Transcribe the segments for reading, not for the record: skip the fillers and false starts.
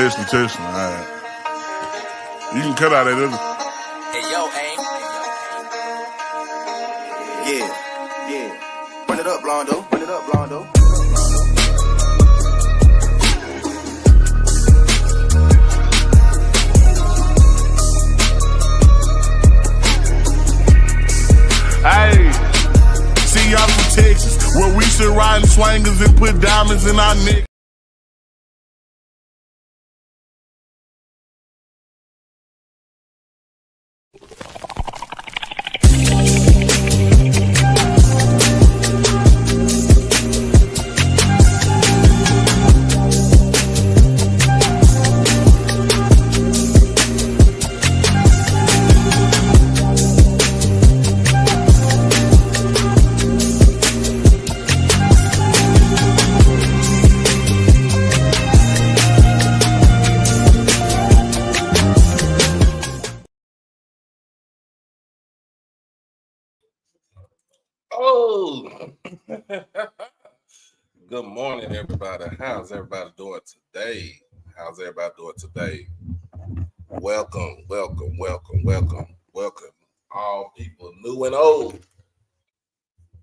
Testing. All right. You can cut out that other. Hey, yo, aim. Yeah. Run it up, Blondo. Hey, see y'all from Texas, where we should ride swangers and put diamonds in our neck. Oh, good morning, everybody. How's everybody doing today? Welcome. All people new and old.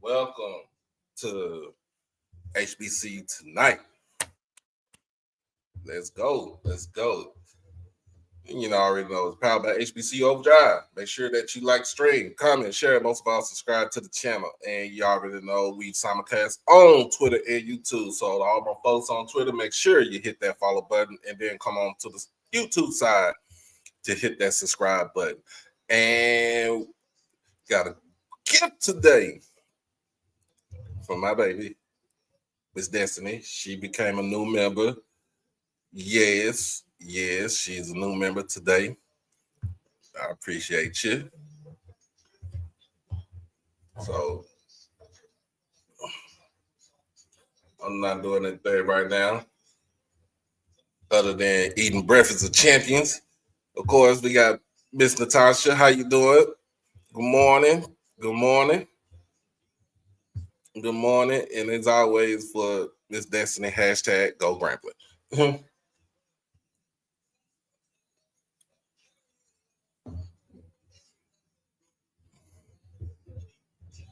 Welcome to HBCU tonight. Let's go. You know, I already know it's powered by HBCU Overdrive. Make sure that you like, stream, comment, share, most of all, subscribe to the channel. And you already know we simulcast on Twitter and YouTube. So all my folks on Twitter, make sure you hit that follow button and then come on to the YouTube side to hit that subscribe button. And got a gift today from my baby, Miss Destiny. She became a new member. Yes, she's a new member today. I appreciate you. So I'm not doing anything right now other than eating breakfast of champions. Of course, we got Miss Natasha. How you doing? Good morning. And as always, for Miss Destiny, hashtag Go Grambling.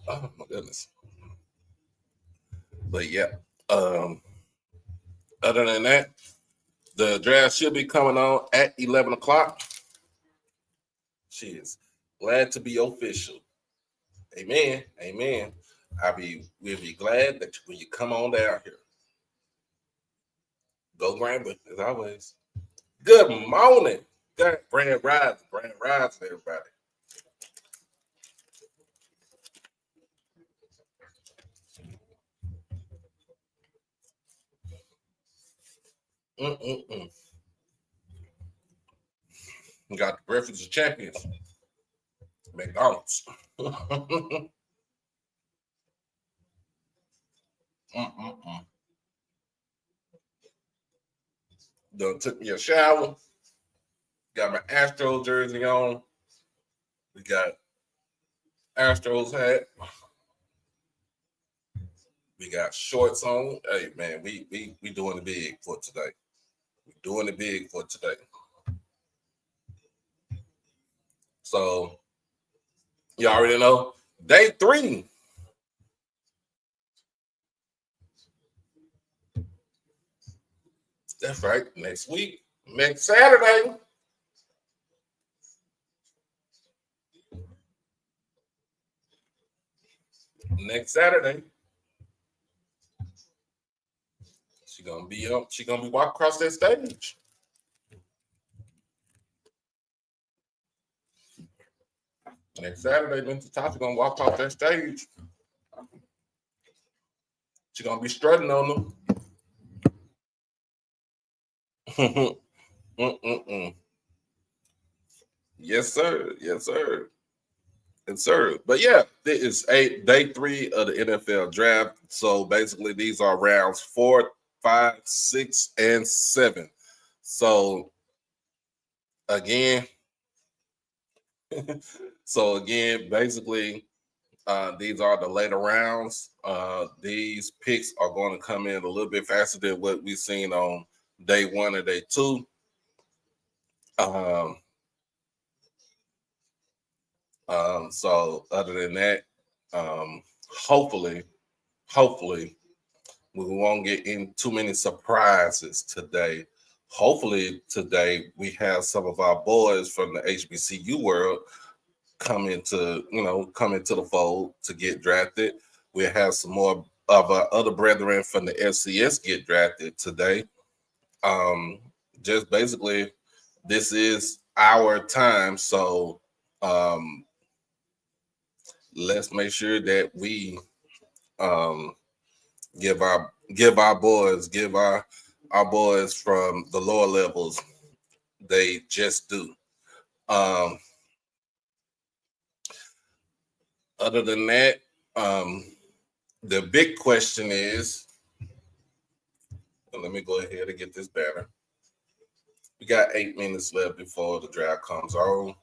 Oh my goodness. But yeah, other than that, the draft should be coming on at 11 o'clock. Cheers. Glad to be official. Amen. We'll be glad that when you come on down here. Go Grambling, as always. Good morning. Grand rise, everybody. We got the breakfast of champions. McDonald's. Done took me a shower. Got my Astros jersey on. We got Astros hat. We got shorts on. Hey man, we doing it big for today. So you already know day 3. That's right. Next week, next Saturday. She gonna be walking across that stage. Next Saturday, Mr. Tasha gonna walk off that stage. She gonna be strutting on them. Yes, sir. But yeah, this is day 3 of the NFL draft. So basically, these are rounds 4, 5, 6, and 7. So again, basically, these are the later rounds. These picks are going to come in a little bit faster than what we've seen on day 1 and day 2. Um, so other than that, um, hopefully, hopefully we won't get in too many surprises today. Hopefully today we have some of our boys from the HBCU world come into the fold to get drafted. We'll have some more of our other brethren from the FCS get drafted today. Um, just basically, this is our time, so um, let's make sure that we um, give our boys from the lower levels they just do. Um, other than that, um, the big question is, let me go ahead and get this banner. We got 8 minutes left before the draft comes on.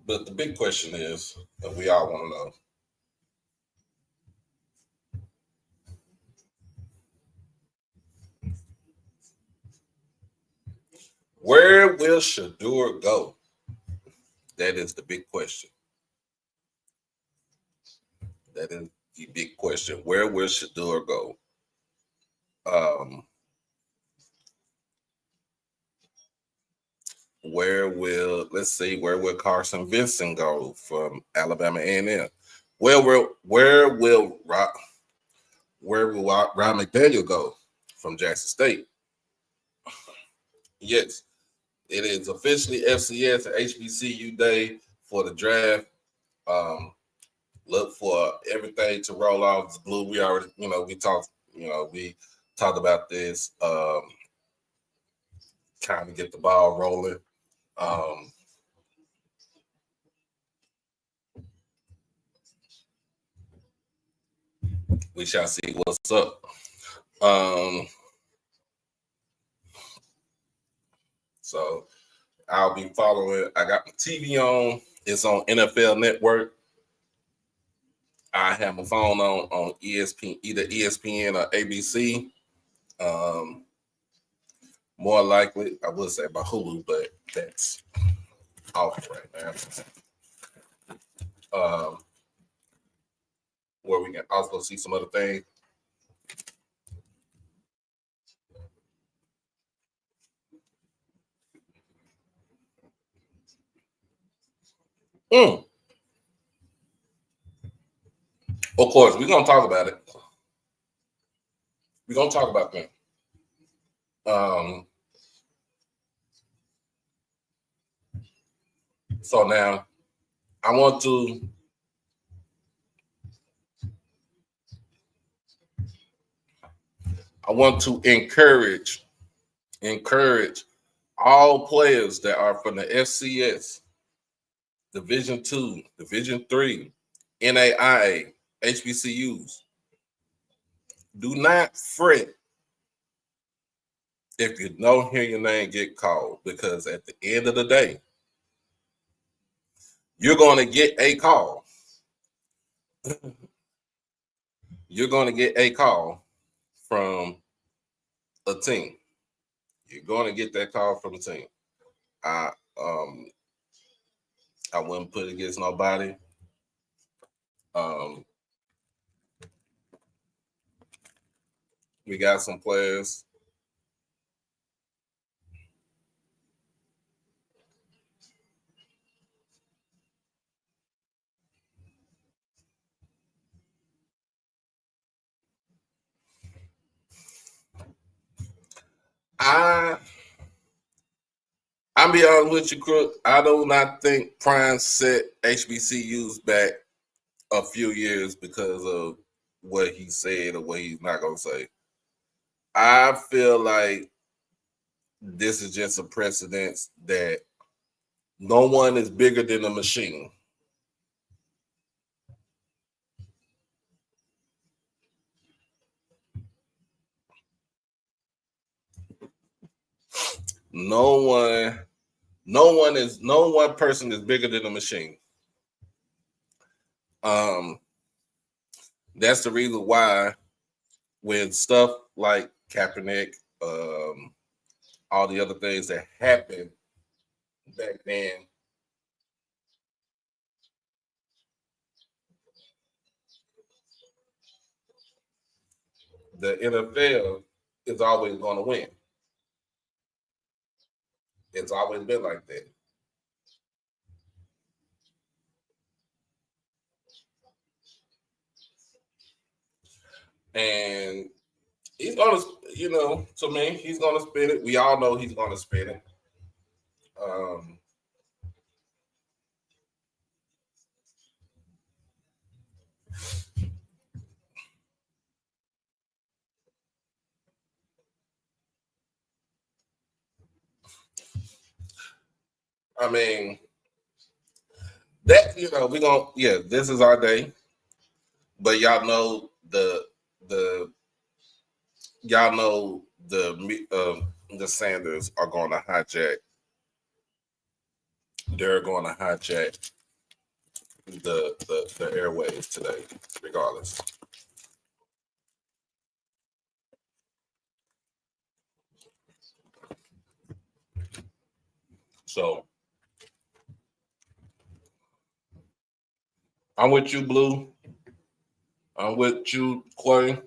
But the big question is that we all want to know: where will Shedeur go? That is the big question. That is the big question. Where will Shedeur go? Um, where will Carson Vincent go from Alabama A&M? Where will Rod McDaniel go from Jackson State? Yes, it is officially FCS and HBCU day for the draft. Um, look for everything to roll off the blue. We already, we talked about this. Kind of get the ball rolling. Um, we shall see what's up. Um, so I'll be following. I got my TV on. It's on NFL Network. I have my phone on ESPN, either ESPN or ABC. Um, more likely, I would say by Hulu, but that's off right now. Where we can also see some other things. Of course, we're gonna talk about it. We're gonna talk about that. So now I want to encourage all players that are from the FCS, Division 2, Division 3, NAIA, HBCUs. Do not fret if you don't hear your name get called, because at the end of the day, you're going to get a call. You're going to get a call from a team. You're going to get that call from a team. I wouldn't put it against nobody. We got some players. I'll be honest with you, Crook. I do not think Prime set HBCUs back a few years because of what he said or what he's not going to say. I feel like this is just a precedence that no one is bigger than a machine. No one person is bigger than a machine. That's the reason why when stuff like Kaepernick, all the other things that happened back then, the NFL is always going to win. It's always been like that. And he's gonna, to me, he's gonna spin it. We all know he's gonna spin it. I mean, that we're gonna this is our day. But y'all know the Sanders are going to hijack. They're going to hijack the airwaves today, regardless. So I'm with you, Blue. I'm with you, Clay.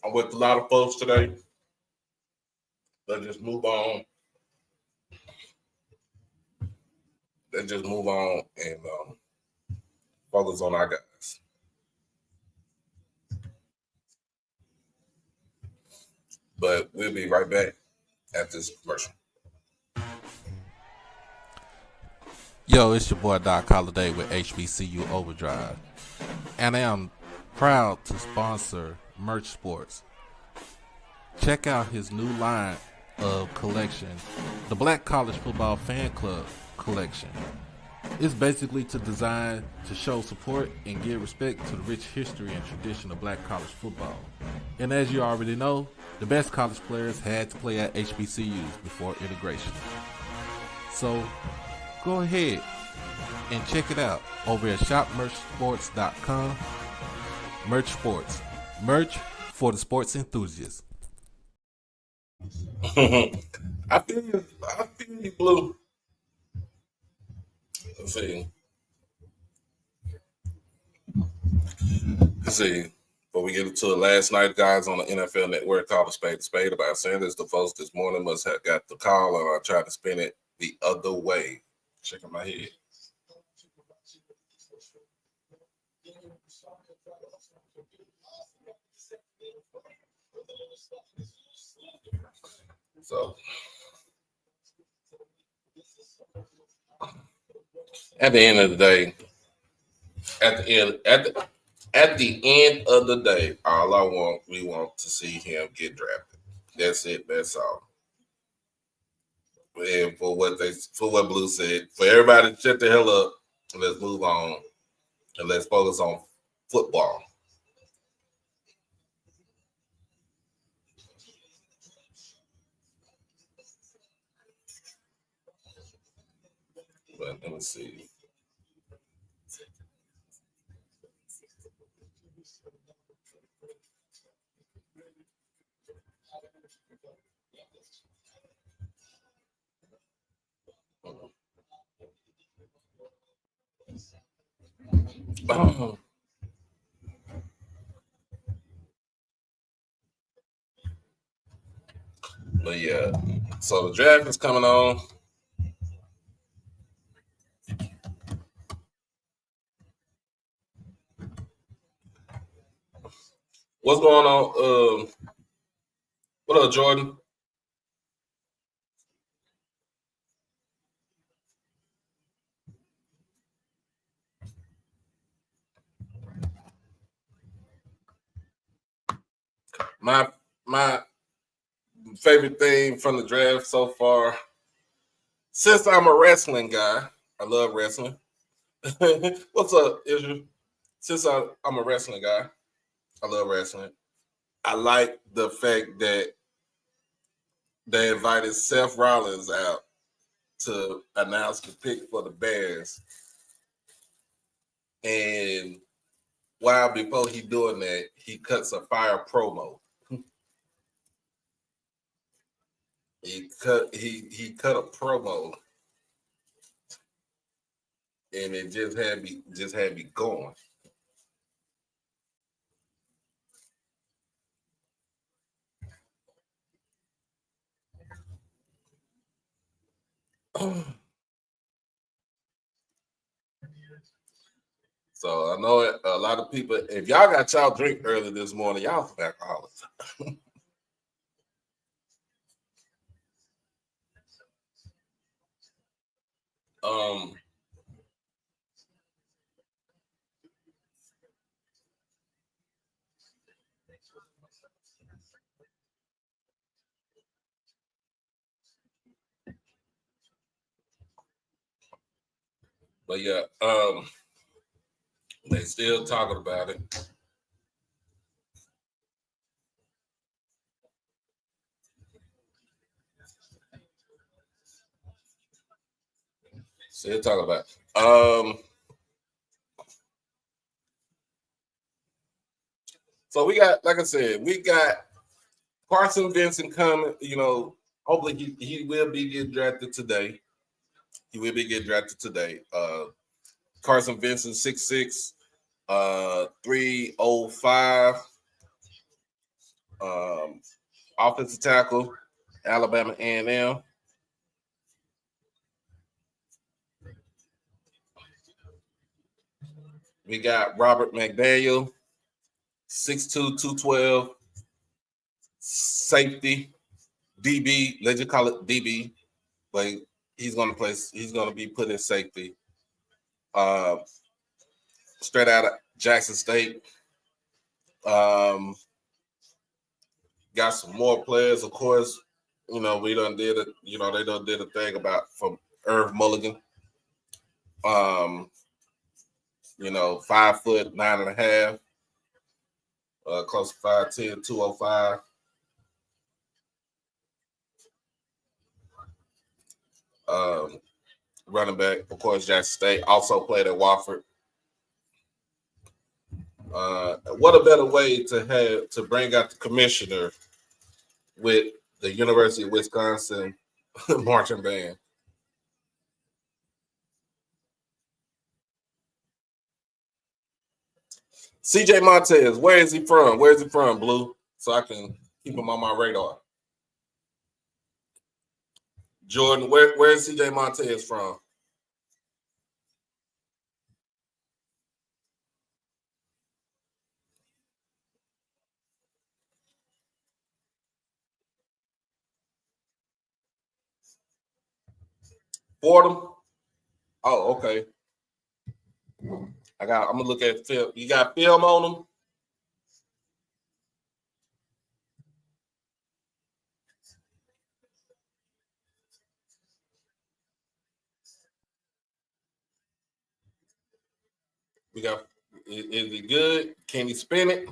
I'm with a lot of folks today. Let's just move on. Let's just move on and focus on our guys. But we'll be right back after this commercial. Yo, it's your boy Doc Holliday with HBCU Overdrive. And I am proud to sponsor Merch Sports. Check out his new line of collection, the Black College Football Fan Club collection. It's basically designed to show support and give respect to the rich history and tradition of black college football. And as you already know, the best college players had to play at HBCUs before integration. So go ahead and check it out over at shopmerchsports.com. Merch Sports. Merch for the sports enthusiasts. I feel you, Blue. Let's see. Before we get into it, last night, guys, on the NFL Network called a spade about Sanders. The folks this morning must have got the call, and I tried to spin it the other way. Checking my head. So, at the end of the day, all we want to see him get drafted. That's it. That's all. And for what Blue said, for everybody to shut the hell up, and let's move on and let's focus on football. But let me see. But yeah, so the draft is coming on. What's going on? What up, Jordan? My favorite thing from the draft so far, since I'm a wrestling guy, I love wrestling. What's up, Israel? Since I'm a wrestling guy, I love wrestling. I like the fact that they invited Seth Rollins out to announce the pick for the Bears. And while before he doing that, he cuts a fire promo. He cut a promo, and it just had me going. So I know a lot of people, if y'all got y'all drink early this morning, y'all some alcoholics. But yeah, they still talking about it. Still talking about it. So we got, like I said, we got Carson Vincent coming. You know, hopefully he will be getting drafted today. He will be getting drafted today. Carson Vincent, 6'6", 305. Offensive tackle, Alabama A&M. We got Robert McDaniel, 6'2", 212, safety, DB. Let's just call it DB, but he's gonna be put in safety. Straight out of Jackson State. Got some more players, of course. You know, we done did it. You know, they done did a thing about from Irv Mulligan. You know, 5'9.5", close to 5'10", 205. Running back, of course, Jackson State. Also played at Wofford. What a better way to bring out the commissioner with the University of Wisconsin marching band. CJ Montez, where is he from? Where is he from, Blue? So I can keep him on my radar. Jordan, where is CJ Montez from? Fordham? Oh, okay. I'm gonna look at film. You got film on him? We got, is he good? Can he spin it?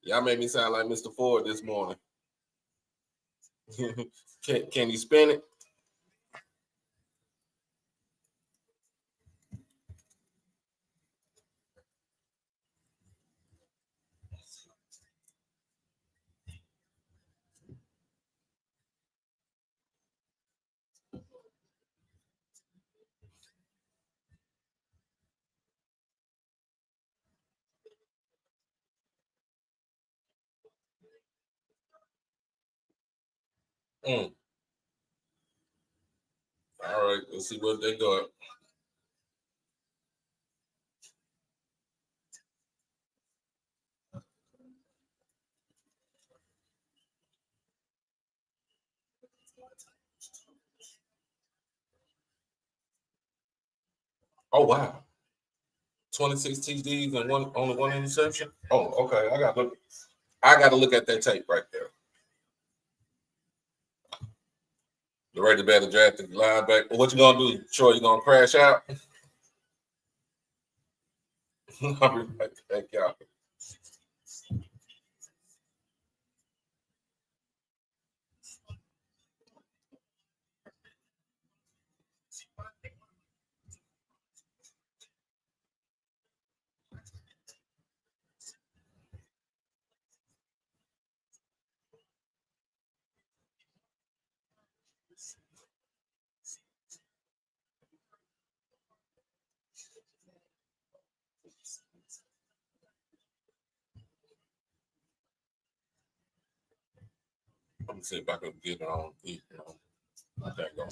Y'all made me sound like Mr. Ford this morning. Can he spin it? Mm. All right, let's see what they got. Oh wow, 26 TDs and only one interception. Oh, okay. I got to look at that tape right there. The ready to better drafted linebacker. What you gonna do, Troy? You gonna crash out? I'll be right back, y'all. me see if I can get it on. Okay, go.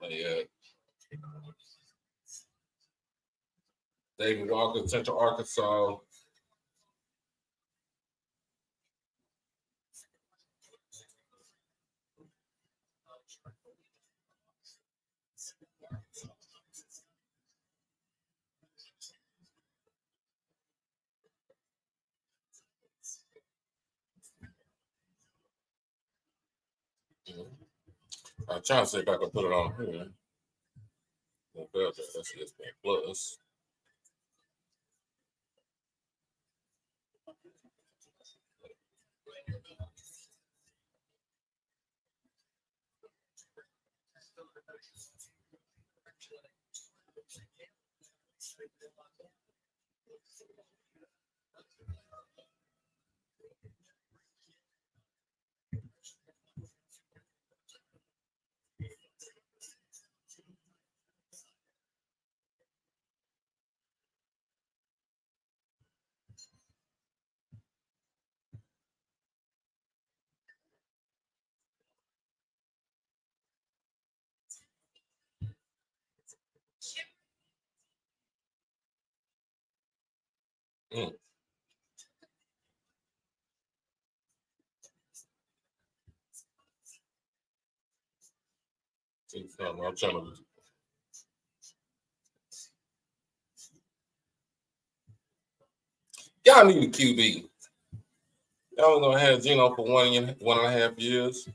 Yeah. David Walker, Central Arkansas. I'm trying to see if I can put it on here. That's ESPN Plus. Mm. I'm trying to. Y'all need a QB. Y'all gonna have Geno for 1.5 years.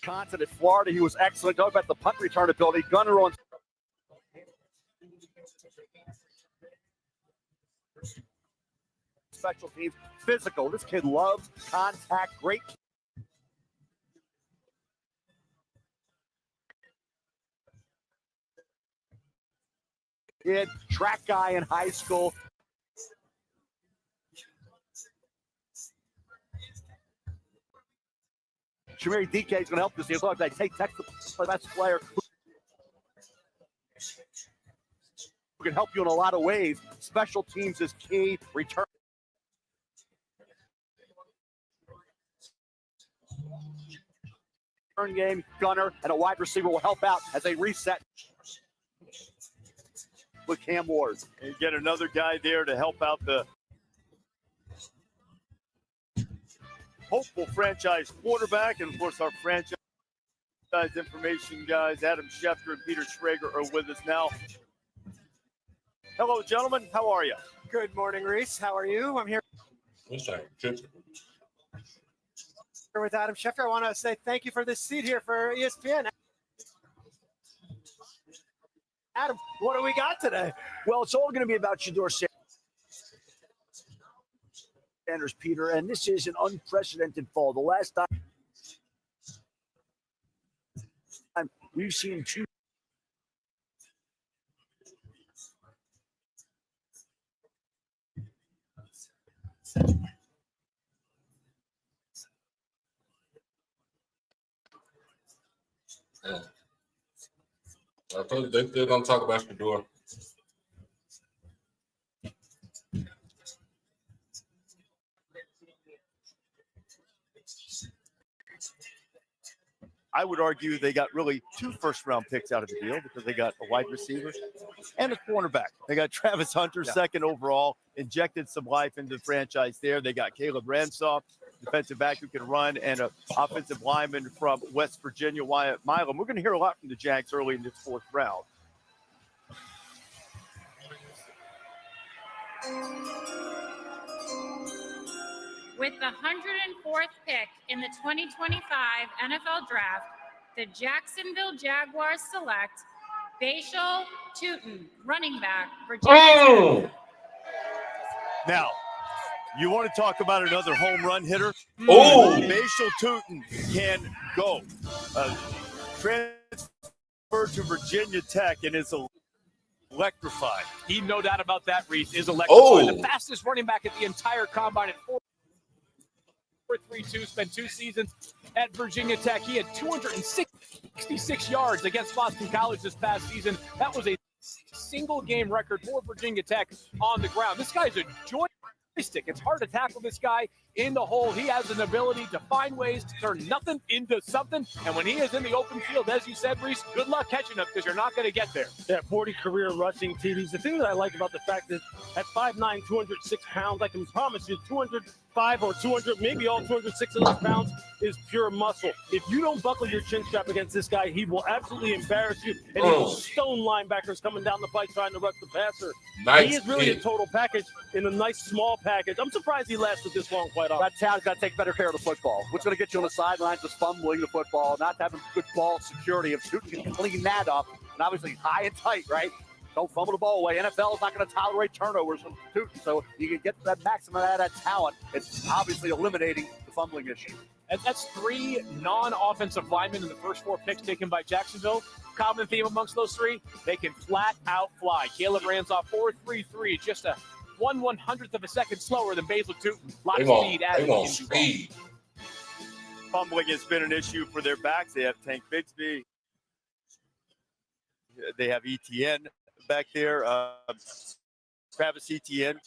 Wisconsin at Florida, he was excellent. Go about the punt return ability. Gunner on special teams. Physical. This kid loves contact. Great. Kid, track guy in high school. Shamiri DK is going to help this year. They take Texas for the best player who can help you in a lot of ways. Special teams is key. Return game, Gunner, and a wide receiver will help out as they reset with Cam Ward. And get another guy there to help out the hopeful franchise quarterback, and of course our franchise information, guys. Adam Schefter and Peter Schrager are with us now. Hello, gentlemen. How are you? Good morning, Reese. How are you? I'm here with Adam Schefter. I want to say thank you for this seat here for ESPN. Adam, what do we got today? Well, it's all going to be about Shedeur Sanders, Peter, and this is an unprecedented fall. The last time we've seen two. I told you they're going to talk about Shedeur. I would argue they got really 2 first-round picks out of the deal because they got a wide receiver and a cornerback. They got Travis Hunter, second overall, injected some life into the franchise there. They got Caleb Ransoff, defensive back who can run, and an offensive lineman from West Virginia, Wyatt Milam. We're going to hear a lot from the Jags early in this 4th round. With the 104th pick in the 2025 NFL Draft, the Jacksonville Jaguars select Bashal Tutin, running back, Virginia. Now, you want to talk about another home run hitter? Bashal Tutin can go. Transferred to Virginia Tech and is electrified. No doubt about that, Reese, is electrified. The fastest running back at the entire combine at 4.32, spent 2 seasons at Virginia Tech. He had 266 yards against Boston College this past season. That was a single game record for Virginia Tech on the ground. This guy's a joystick. It's hard to tackle this guy in the hole. He has an ability to find ways to turn nothing into something. And when he is in the open field, as you said, Reese, good luck catching him because you're not going to get there. Yeah, 40 career rushing TDs. The thing that I like about the fact that at 5'9", 206 pounds, I can promise you 205 or 200, maybe all 206 of those pounds is pure muscle. If you don't buckle your chin strap against this guy, he will absolutely embarrass you. And he will stone linebackers coming down the pipe trying to rush the passer. He is really a total package in a nice small package. I'm surprised he lasted this long quite often. That town's got to take better care of the football. What's going to get you on the sidelines is fumbling the football, not having good ball security. If Tutin can clean that up, and obviously high and tight, right? Don't fumble the ball away. NFL is not going to tolerate turnovers from Tutin, so you can get that maximum out of that talent. It's obviously eliminating the fumbling issue. And that's 3 non-offensive linemen in the first 4 picks taken by Jacksonville. Common theme amongst those 3, they can flat out fly. Caleb Ransoff, 4.33, just a 1/100th of a second slower than Bashal Tutin. Lots of speed. Fumbling has been an issue for their backs. They have Tank Bigsby. They have Etienne back there. Travis Etienne.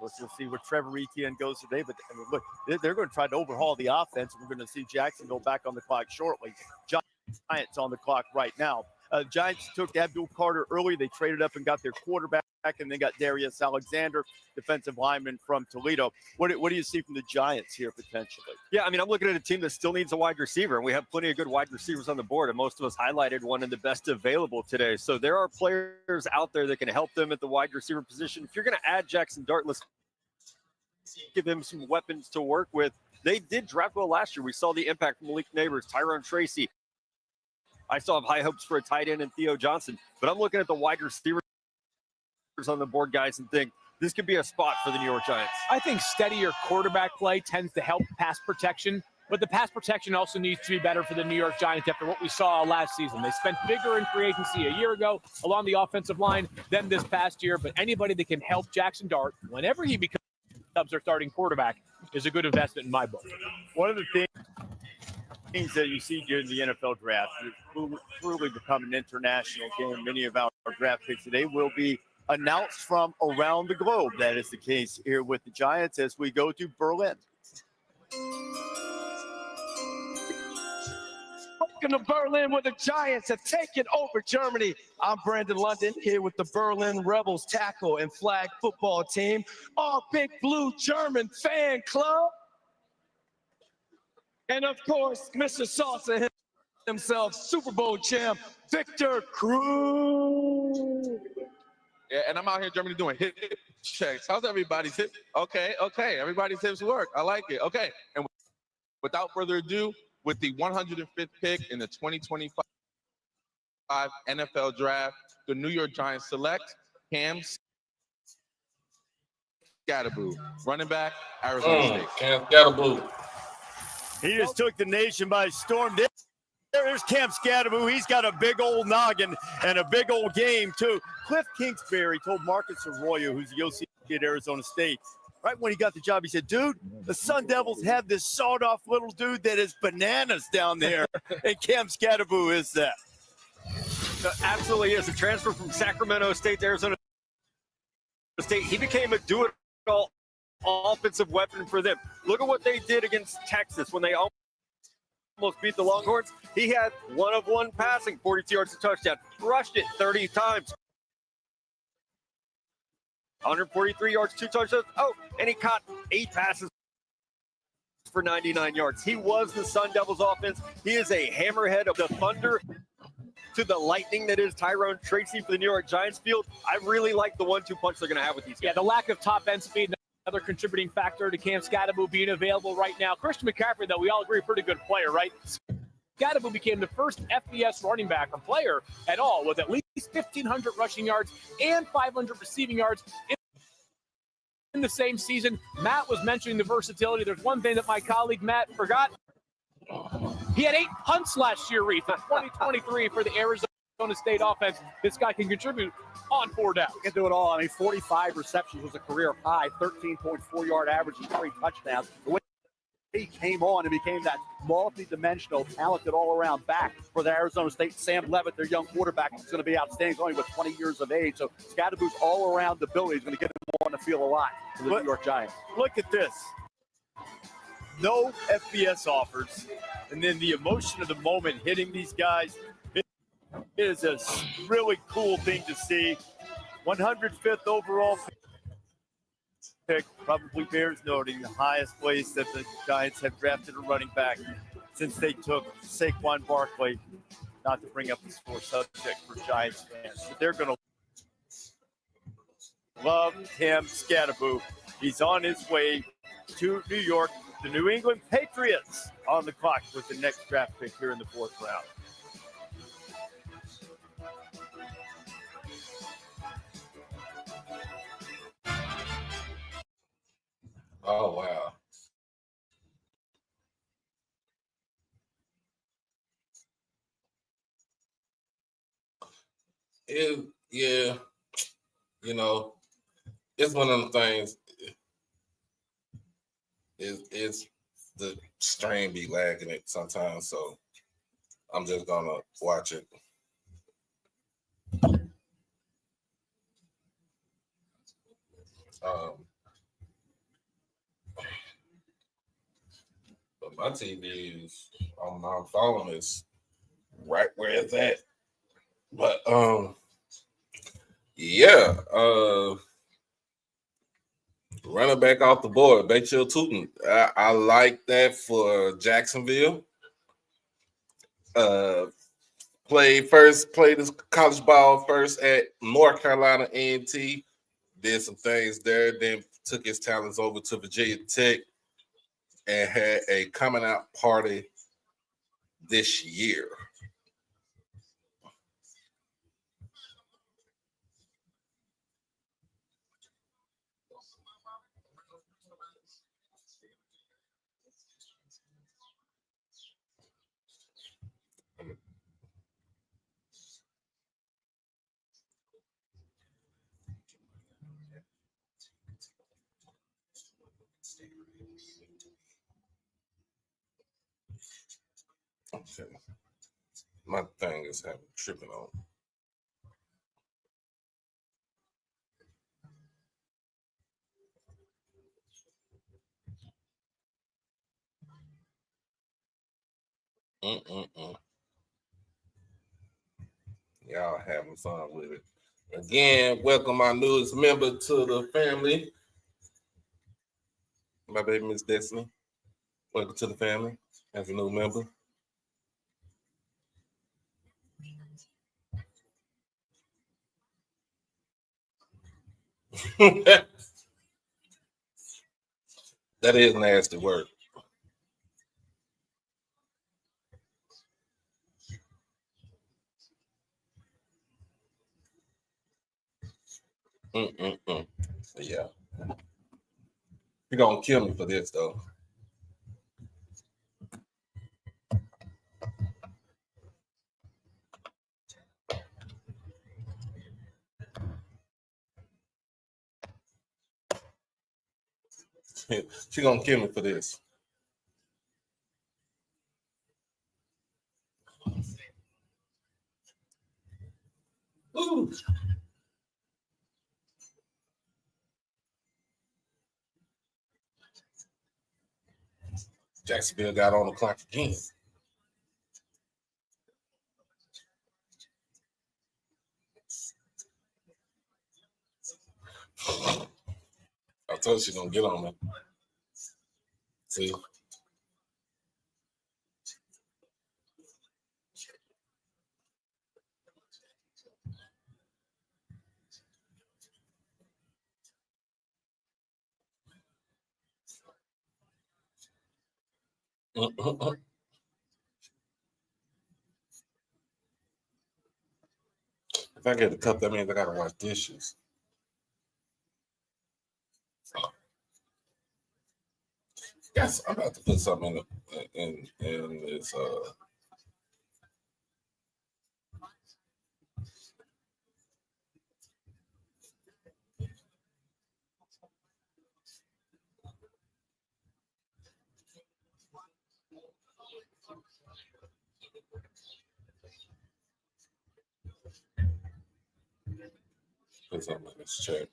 Let's see where Trevor Etienne goes today. But I mean, look, they're going to try to overhaul the offense. We're going to see Jacksonville back on the clock shortly. Giants on the clock right now. Giants took Abdul Carter early. They traded up and got their quarterback, and they got Darius Alexander, defensive lineman from Toledo. What do you see from the Giants here potentially? Yeah, I mean, I'm looking at a team that still needs a wide receiver, and we have plenty of good wide receivers on the board, and most of us highlighted one of the best available today. So there are players out there that can help them at the wide receiver position. If you're going to add Jackson Dart, let's give him some weapons to work with. They did draft well last year. We saw the impact from Malik Neighbors, Tyrone Tracy. I still have high hopes for a tight end and Theo Johnson, but I'm looking at the wide receivers on the board, guys, and think this could be a spot for the New York Giants. I think steadier quarterback play tends to help pass protection, but the pass protection also needs to be better for the New York Giants after what we saw last season. They spent bigger in free agency a year ago along the offensive line than this past year, but anybody that can help Jackson Dart whenever he becomes their starting quarterback is a good investment in my book. One of the things that you see during the NFL draft will truly become an international game. Many of our draft picks today will be announced from around the globe. That is the case here with the Giants as we go to Berlin. Welcome to Berlin, where the Giants have taken over Germany. I'm Brandon London here with the Berlin Rebels tackle and flag football team, our Big Blue German fan club. And of course, Mr. Salsa himself, Super Bowl champ, Victor Cruz. Yeah, and I'm out here in Germany doing hip checks. How's everybody's hip? Okay. Everybody's hips work. I like it. Okay. And without further ado, with the 105th pick in the 2025 NFL Draft, the New York Giants select Cam Shedeur, running back, Arizona State. Cam Shedeur. He just took the nation by storm. There's Cam Shedeur. He's got a big old noggin and a big old game, too. Cliff Kingsbury told Marcus Arroyo, who's the OC at Arizona State, right when he got the job, he said, dude, the Sun Devils have this sawed-off little dude that is bananas down there, and Cam Shedeur is that. Absolutely is. A transfer from Sacramento State to Arizona State. He became a do-it-all offensive weapon for them. Look at what they did against Texas when they almost beat the Longhorns. He had 1 of 1 passing, 42 yards, a touchdown, rushed it 30 times. 143 yards, 2 touchdowns. Oh, and he caught 8 passes for 99 yards. He was the Sun Devils offense. He is a hammerhead of the thunder to the lightning that is Tyrone Tracy for the New York Giants field. I really like the 1-2 punch they're going to have with these guys. Yeah, the lack of top end speed, another contributing factor to Cam Shedeur being available right now. Christian McCaffrey, though, we all agree, pretty good player, right? Shedeur became the first FBS running back or player at all with at least 1,500 rushing yards and 500 receiving yards in the same season. Matt was mentioning the versatility. There's one thing that my colleague Matt forgot. He had 8 punts last year, Reef, in 2023 for the Arizona State offense. This guy can contribute on 4 downs. He can do it all. I mean, 45 receptions was a career high, 13.4 yard average and 3 touchdowns. The way he came on and became that multi-dimensional, talented all-around back for the Arizona State. Sam Levitt, their young quarterback, is going to be outstanding. He's only with 20 years of age. So Shedeur's all-around ability is going to get him on the field a lot for the New York Giants. Look at this. No FBS offers. And then the emotion of the moment hitting these guys, it is a really cool thing to see. 105th overall pick, probably bears noting, the highest place that the Giants have drafted a running back since they took Saquon Barkley. Not to bring up the sore subject for Giants fans, but they're going to love Cam Shedeur. He's on his way to New York. The New England Patriots on the clock with the next draft pick here in the 4th round. Oh, wow. Yeah, you know, it's one of them things. It's the strain be lagging it sometimes, so I'm just gonna watch it. But my TV is on my phone is right where it's at. But yeah, running back off the board, Bachel Tootin. I like that for Jacksonville. Played his college ball first at North Carolina A&T. Did some things there, then took his talents over to Virginia Tech and had a coming out party this year. Okay. My thing is having tripping on. Y'all having fun with it. Again, welcome my newest member to the family. My baby Miss Destiny. Welcome to the family. as a new member. That is nasty work. Yeah. You're going to kill me for this, though. She's going to kill me for this. Ooh. Jacksonville got on the clock again. I told you she's going to get on me. See? If I get a cup, that means I got to wash dishes. Yes, I'm about to put something in this. Put something in this check.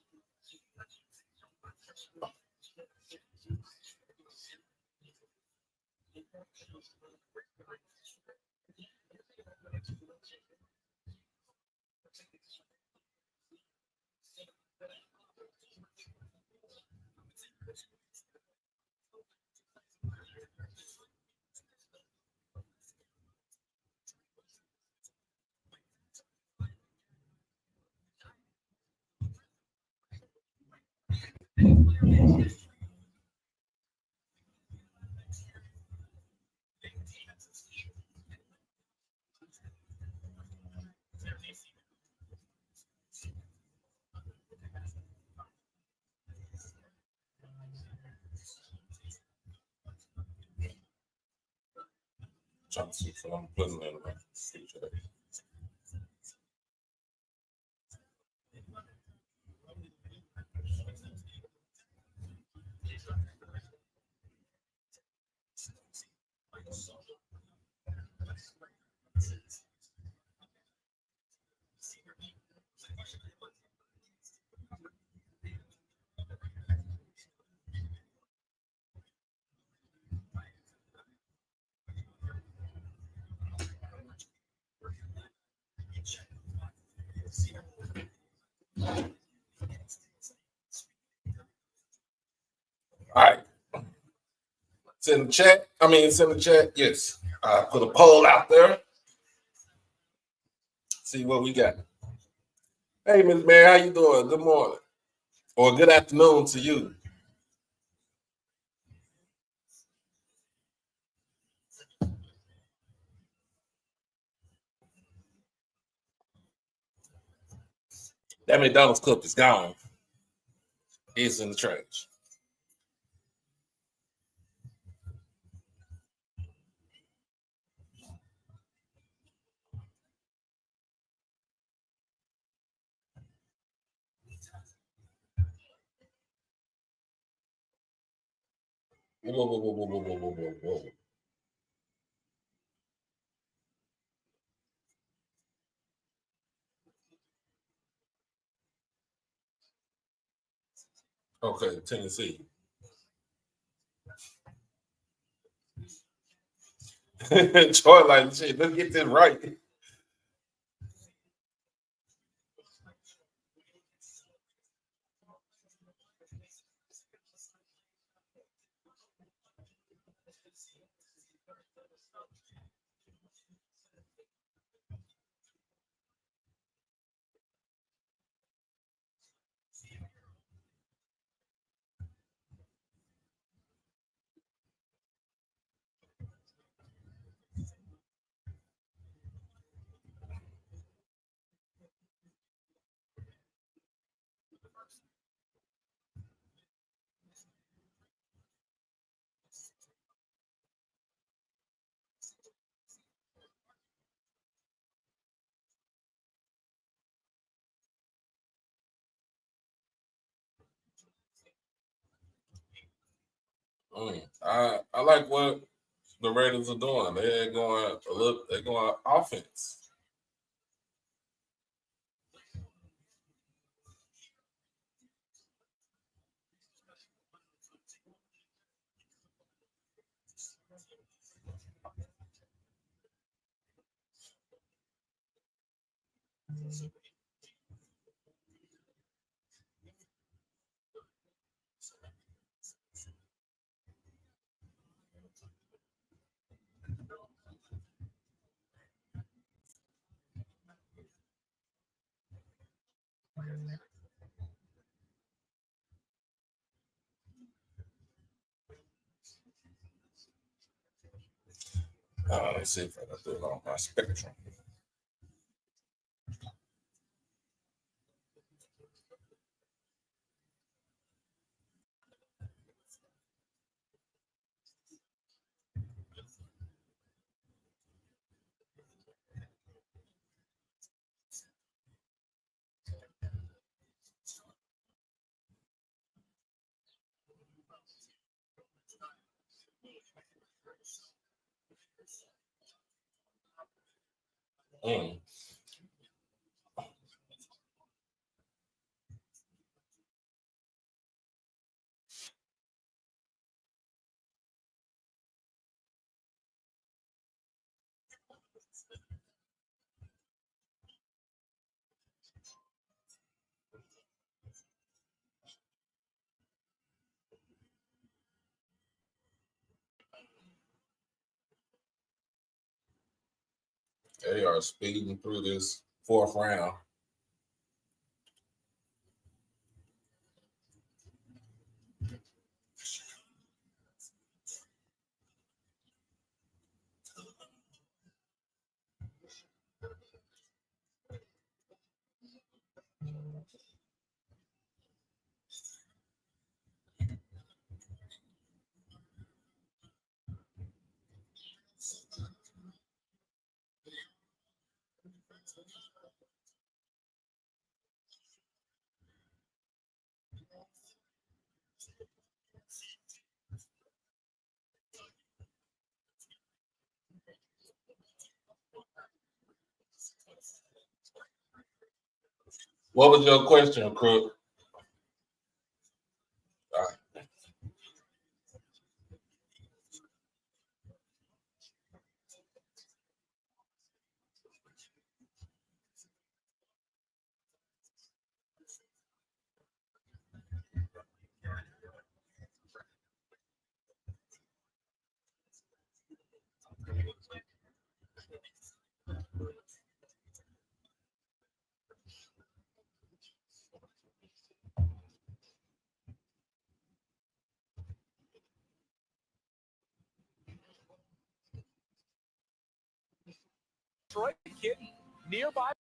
Trying to see if I'm putting in my future. All right. It's in the chat. It's in the chat. Yes. I put a poll out there. See what we got. Hey, Ms. Mary, how you doing? Good morning. Or good afternoon to you. That McDonald's cup is gone. It's in the trash. Whoa. Okay, Tennessee. Troy, like, shit, let's get this right. I like what the Raiders are doing. They're going offense. Let's see if I can do it on my spectrum. They are speeding through this fourth round. What was your question, Crook? Detroit kid nearby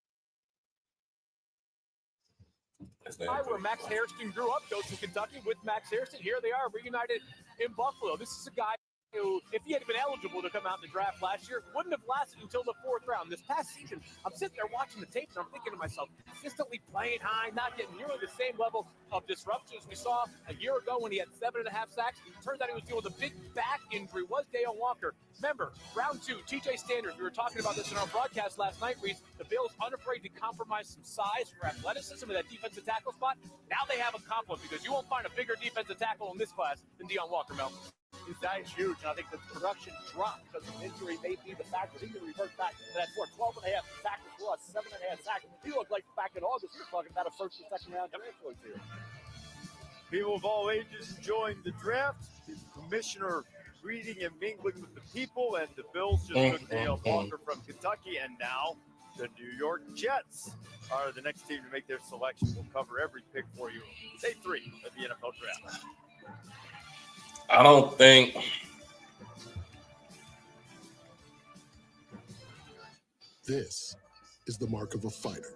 where Max Harrison grew up, goes to Kentucky with Max Harrison. Here they are reunited in Buffalo. This is a guy who, if he had been eligible to come out in the draft last year, wouldn't have lasted until the fourth round. This past season, I'm sitting there watching the tapes and I'm thinking to myself, consistently playing high, not getting nearly the same level of disruption as we saw a year ago when he had 7.5 sacks. Turns out he was dealing with a big back injury. Was Dale Walker. Remember, round 2, TJ Sanders. We were talking about this in our broadcast last night, Reese. The Bills unafraid to compromise some size for athleticism in that defensive tackle spot. Now they have a compliment because you won't find a bigger defensive tackle in this class than Deion Walker, Mel. That is huge, and I think the production dropped because of injury may be the factor. He can revert back to that 12.5 tackles for us, 7.5 sacks. He looked like back in August, we were talking about a first and second round draft choice here. People of all ages enjoying the draft. The commissioner breeding and mingling with the people, and the Bills just took Dale Walker from Kentucky, and now the New York Jets are the next team to make their selection. We'll cover every pick for you. Day 3 of the NFL Draft. I don't think this is the mark of a fighter.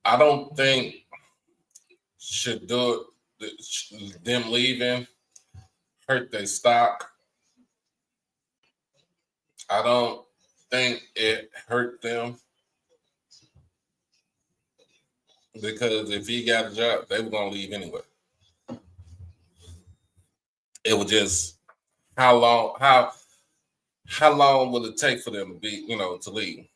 I don't think Shedeur, them leaving hurt their stock. I don't think it hurt them because if he got a job, they were gonna leave anyway. It was just how long will it take for them to be, to leave?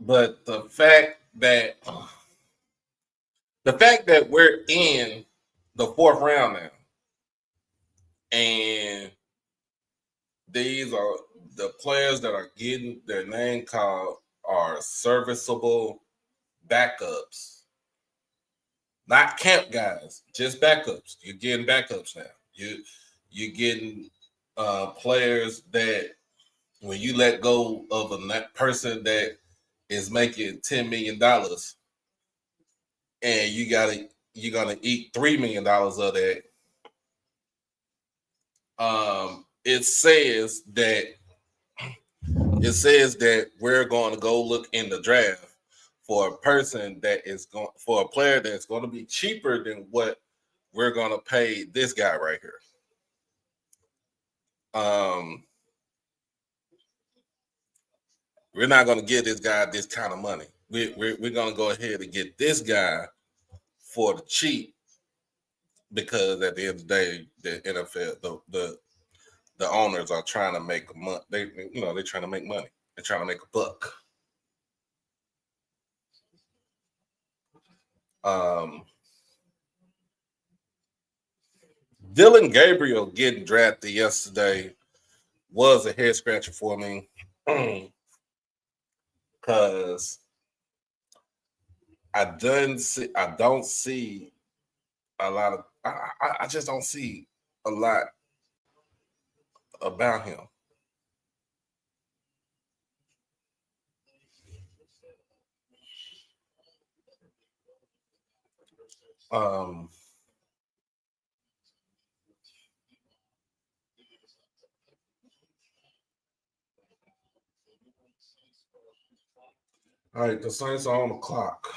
But the fact that we're in the 4th round now, and these are the players that are getting their name called are serviceable backups, not camp guys, just backups. You're getting backups now. You're getting players that when you let go of a person that is making $10 million and you're gonna eat $3 million of that. It says that we're going to go look in the draft for a person for a player that's going to be cheaper than what we're going to pay this guy right here. We're not going to give this guy this kind of money. We're going to go ahead and get this guy for the cheap, because at the end of the day, the NFL, the owners are trying to make money. They're trying to make money. They're trying to make a buck. Dylan Gabriel getting drafted yesterday was a head scratcher for me, because I don't see a lot of. I just don't see a lot about him. All right, the Saints are on the clock.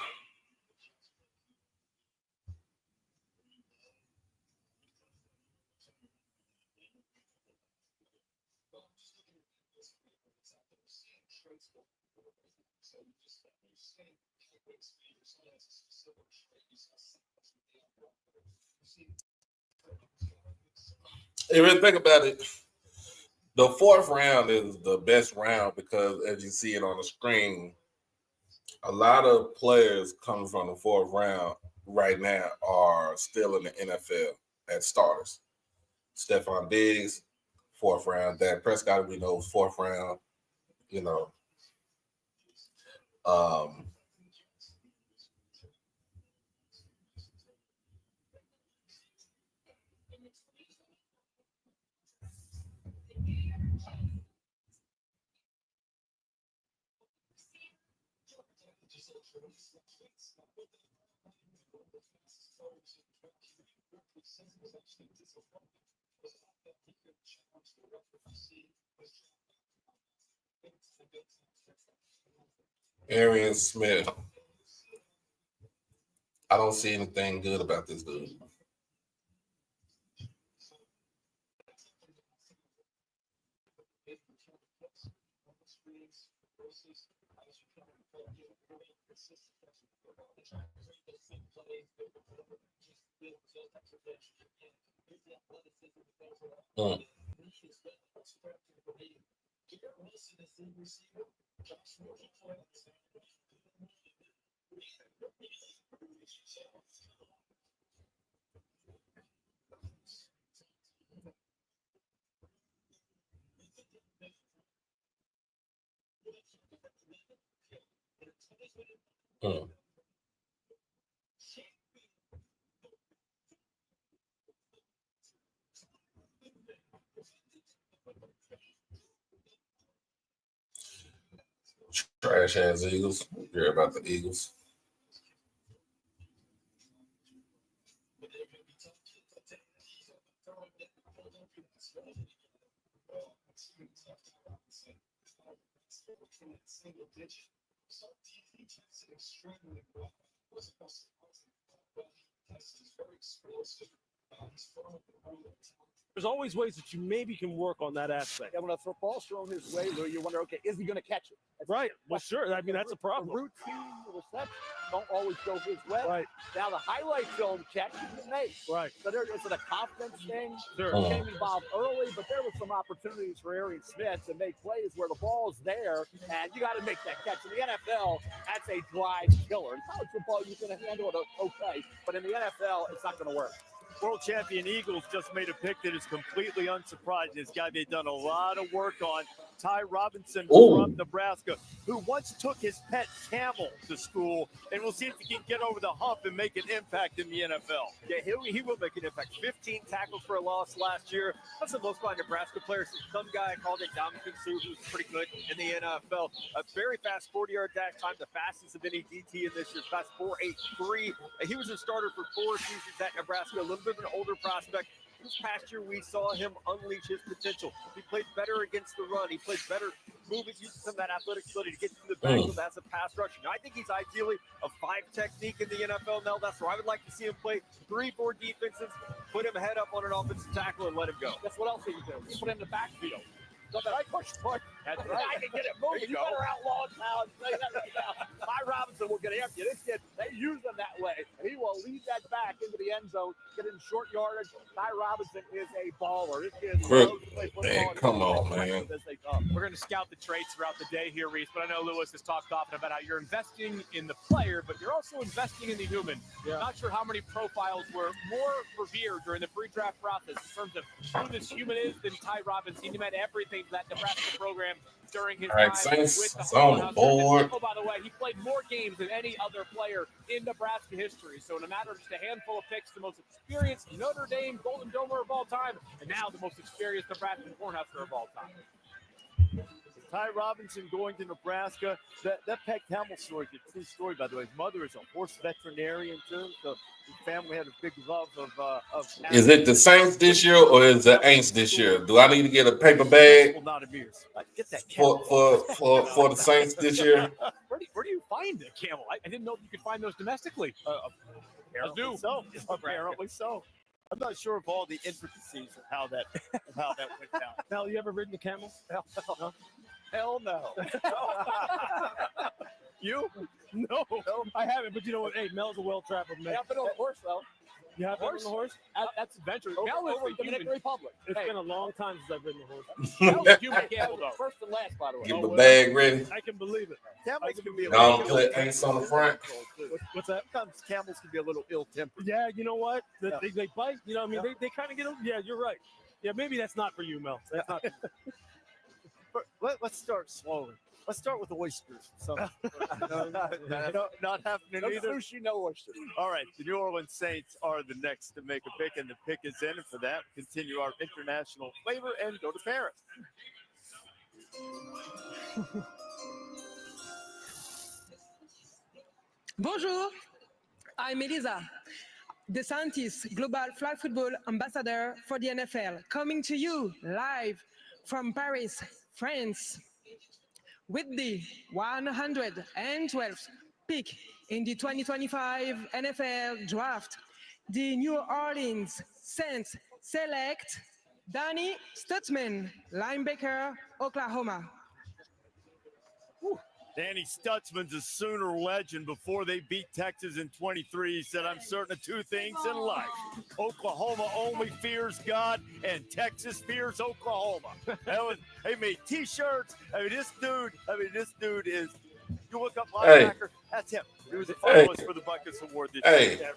If you think about it, the 4th round is the best round because, as you see it on the screen, a lot of players coming from the 4th round right now are still in the NFL as starters. Stephon Diggs, 4th round. Dak Prescott, we know, 4th round. Arian Smith. I don't see anything good about this dude. Trash ass Eagles. Hear about the Eagles. There's always ways that you maybe can work on that aspect. Yeah, when a football's thrown his way, Lou, you wonder, okay, is he going to catch it? That's right. Well, sure. I mean, that's a problem. The routine receptions don't always go his way. Right. Now, the highlight film catch he can make. Right. So there is it a confidence thing? Sure. He came involved early, but there were some opportunities for Arian Smith to make plays where the ball's there, and you got to make that catch. In the NFL, that's a drive killer. In college football, you can handle it okay, but in the NFL, it's not going to work. World champion Eagles just made a pick that is completely unsurprising. This guy they've done a lot of work on. Ty Robinson from Nebraska, who once took his pet camel to school, and we'll see if he can get over the hump and make an impact in the NFL. Yeah, he will make an impact. 15 tackles for a loss last year. That's the most by Nebraska players. Some guy called it Dominican Sue, who's pretty good in the NFL. A very fast 40-yard dash time, the fastest of any DT in this year's class, 4.83. He was a starter for 4 seasons at Nebraska, a little bit of an older prospect. This past year, we saw him unleash his potential. He played better against the run. He played better moving, using some of that athletic ability to get to the backfield as a pass rusher. Now, I think he's ideally a 5 technique in the NFL now. That's where I would like to see him play 3-4 defenses, put him head up on an offensive tackle, and let him go. That's what else he do. You put him in the backfield. So that I push. That's right. I can get it moving. You better outlaw talent. Ty Robinson will get after you. This kid, they use him that way. And he will lead that back into the end zone, get in short yardage. Ty Robinson is a baller. This kid knows to play football. Man, come on, man. We're going to scout the traits throughout the day here, Reese, but I know Lewis has talked often about how you're investing in the player, but you're also investing in the human. Yeah. Not sure how many profiles were more revered during the pre-draft process in terms of who this human is than Ty Robinson. He meant everything to that Nebraska program during his time with the on the board. Oh, by the way, he played more games than any other player in Nebraska history. So in a matter of just a handful of picks, the most experienced Notre Dame Golden Domer of all time, and now the most experienced Nebraska Cornhusker of all time. Ty Robinson going to Nebraska. That Pet Camel story is a true story, by the way. His mother is a horse veterinarian, too. So his family had a big love of Is it the Saints this year or is it Aints this year? Do I need to get a paper bag Get that for the Saints this year? Where do you find a camel? I didn't know you could find those domestically. Apparently so. Apparently so. I'm not sure of all the intricacies of how that went down. Mel, you ever ridden a camel? Hell no. You? No, I haven't. But you know what? Hey, Mel's a well-traveled man. Yeah, I've been on a horse, though. You have been on a horse? That's adventurous. Over in Dominican Republic. It's been a long time since I've ridden a horse. That was human camel, though. First and last, by the way. Get the bag ready. I can believe it. Camels can be a Don't little put Aints on the front. What's that? Sometimes camels can be a little ill-tempered. Yeah, you know what? They bite. You know what I mean? They kind of get. Yeah, you're right. Yeah, maybe that's not for you, Mel. That's not. Let's start slowly. Let's start with oysters. So, not happening No either. sushi, no oysters. All right, the New Orleans Saints are the next to make a pick, and the pick is in. And for that, continue our international flavor and go to Paris. Bonjour, I'm Elisa, the scientist, global flag football ambassador for the NFL, coming to you live from Paris, France, with the 112th pick in the 2025 NFL Draft. The New Orleans Saints select Danny Stutzman, linebacker, Oklahoma. Danny Stutzman's a Sooner legend. Before they beat Texas in 23, he said, I'm certain of 2 things in life. Oklahoma only fears God, and Texas fears Oklahoma. They made T-shirts. This dude is, you look up linebacker, that's him. He was a finalist for the Buckets Award this year.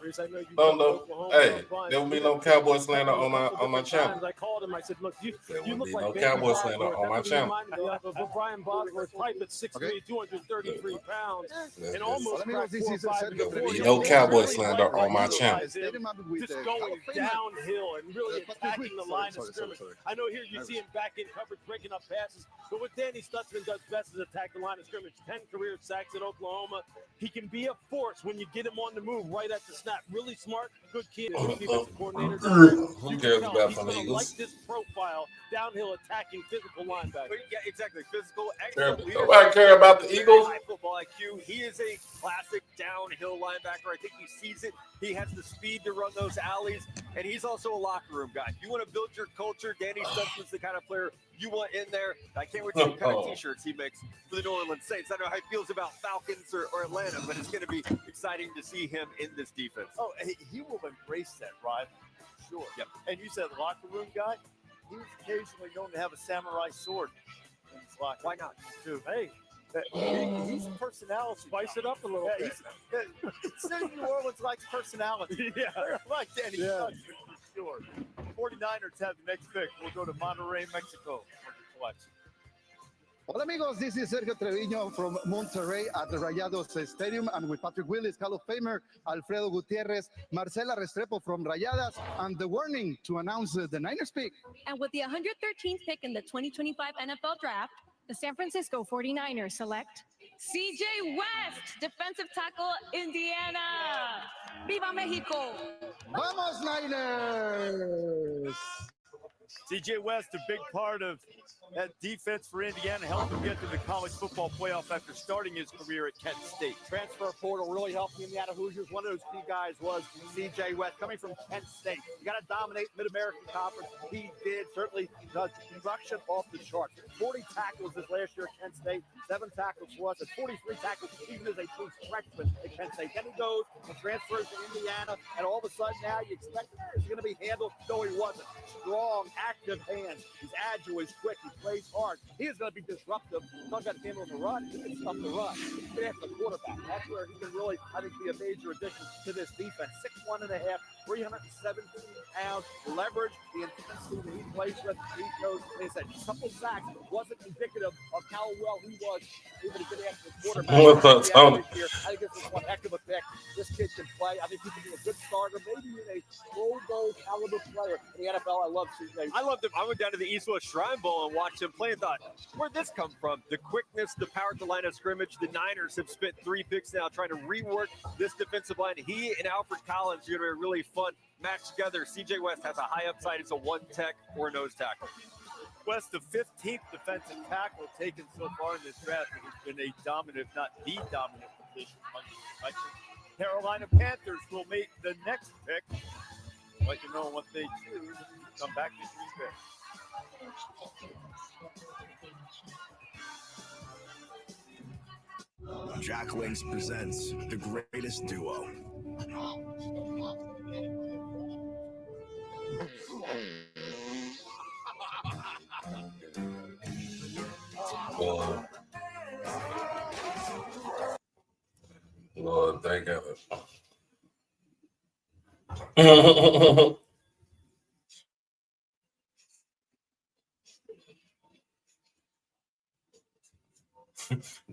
There will be no Cowboy slander on my channel. him. I said, look, you won't look be like no baby Cowboy slander Bosworth. on my That's what he channel. reminded me of Brian Bosworth, pipe at 6'3", 233 pounds, and almost cracked 4 or 5 in the There will be 40. no Cowboy Really slander like on my him, channel. just going downhill and really attacking the line of scrimmage. I know here you see him back in coverage, breaking up passes, but what Danny Stutzman does best is attack the line of scrimmage. 10 career sacks at Oklahoma. He can be a force when you get him on the move right at the snap. Really smart, good kid, good defensive coordinator. Who cares about he's some going to Eagles? like this profile, downhill attacking physical linebacker. Yeah, exactly. Physical, Care- excellent nobody care about the very Eagles? high football IQ. He is a classic downhill linebacker. I think he sees it. He has the speed to run those alleys, and he's also a locker room guy. You want to build your culture. Danny Stutzman's the kind of player you want in there. I can't wait to see what kind of T-shirts he makes for the New Orleans Saints. I don't know how he feels about Falcons or Atlanta, but it's going to be exciting to see him in this defense. Oh, he will embrace that, Ryan. Sure. Yep. And you said locker room guy. He's occasionally known to have a samurai sword in his locker. Why not? Too. Hey, he's a personality. Spice it up a little bit. City New Orleans likes personality. Yeah. They're like Danny Yeah. Stutzman, for sure. 49ers have the next pick. We'll go to Monterrey, Mexico. Hola amigos, this is Sergio Treviño from Monterrey at the Rayados Stadium. I'm with Patrick Willis, Hall of Famer, Alfredo Gutierrez, Marcela Restrepo from Rayadas, and the warning to announce the Niners pick. And with the 113th pick in the 2025 NFL Draft, the San Francisco 49ers select CJ West, defensive tackle, Indiana. Viva Mexico! Vamos Niners! CJ West, a big part of that defense for Indiana, helped him get to the college football playoff after starting his career at Kent State. Transfer portal really helped the Indiana Hoosiers. One of those key guys was C.J. West, coming from Kent State. You got to dominate Mid-American Conference. He did. Certainly, the production off the charts. 40 tackles this last year at Kent State. 7 tackles for us, and 43 tackles even as a true freshman at Kent State. Then he goes and transfers to Indiana, and all of a sudden now you expect he's going to be handled. No, he wasn't. Strong, active hands. He's agile, he's quick, he plays hard. He is going to be disruptive. Talk about handling the run. He can stop the run. He can after the quarterback. That's where he can really, I think, be a major addition to this defense. 6'1.5", 317 pounds. Leverage, the intensity that he plays with. He goes, they said, a couple sacks wasn't indicative of how well he was even to get after the quarterback. What's up, Tony? I think this is one heck of a pick. This kid can play. I think he can be a good starter, maybe even a Pro Bowl caliber player in the NFL. I love CJ. I loved him. I went down to the East West Shrine Bowl and watched him play and thought, where'd this come from? The quickness, the power at the line of scrimmage. The Niners have spent 3 picks now trying to rework this defensive line. He and Alfred Collins are going to be a really fun match together. CJ West has a high upside. It's a one tech or nose tackle. West, the 15th defensive tackle taken so far in this draft. It has been a dominant, if not the dominant position among the selections. Carolina Panthers will make the next pick. Let you know what they choose. Come back to 3 picks. Jack Links presents the greatest duo. Lord, thank God.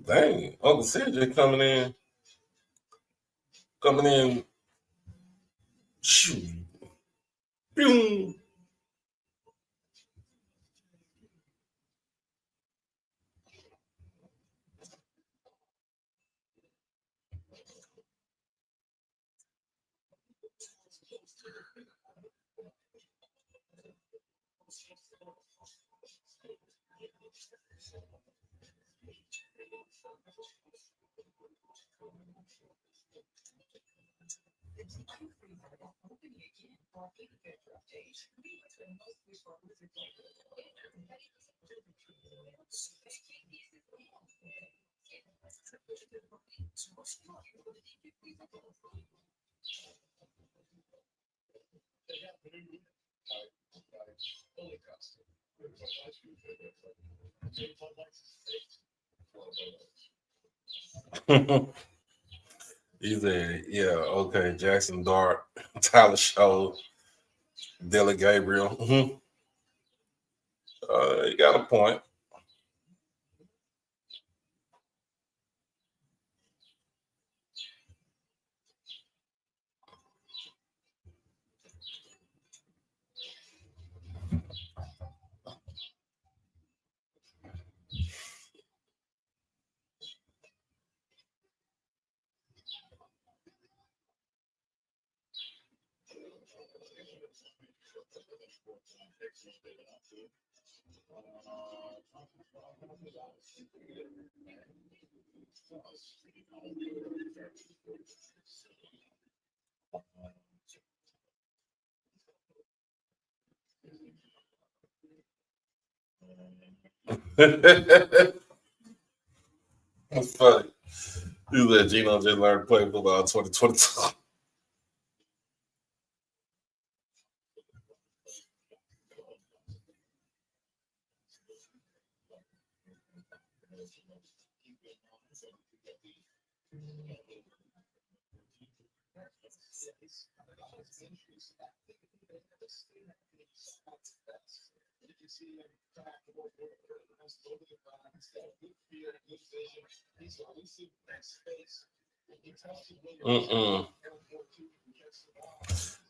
Dang, Uncle CJ coming in, shoot, boom. He said, yeah, okay, Jackson Dart, Tyler Show, Dylan Gabriel. You got a point. That's funny. You let Gino just learn to play football in 2022.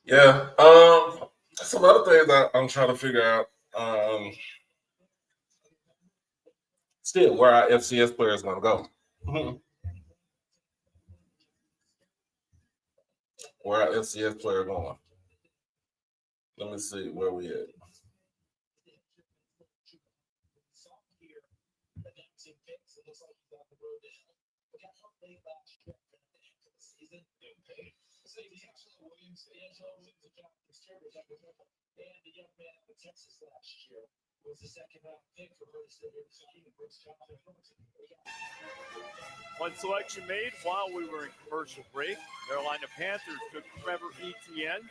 Yeah. Some other things I'm trying to figure out. Still, where our FCS players going to go? Where our FCS player going? Let me see where we at. One selection made while we were in commercial break. Carolina Panthers took Trevor Etienne,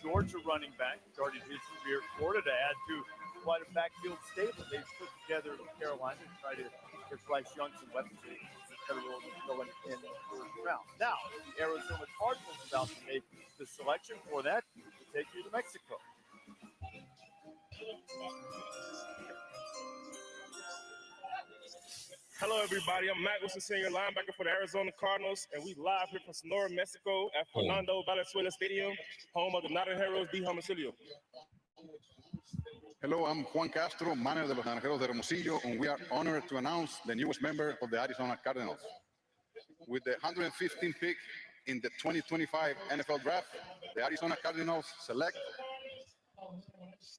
Georgia running back, started his career at Florida to add to quite a backfield stable. They've put together Carolina to try to get Bryce Young some weapons going in the first round. Now, the Arizona Cardinals about to make the selection. For that, we'll take you to Mexico. Hello, everybody. I'm Matt Wilson, senior linebacker for the Arizona Cardinals, and we live here from Sonora, Mexico, at Fernando Valenzuela Stadium, home of the Naranjeros de Hermosillo. Hello, I'm Juan Castro, manager de los Naranjeros de Hermosillo, and we are honored to announce the newest member of the Arizona Cardinals. With the 115th pick in the 2025 NFL Draft, the Arizona Cardinals select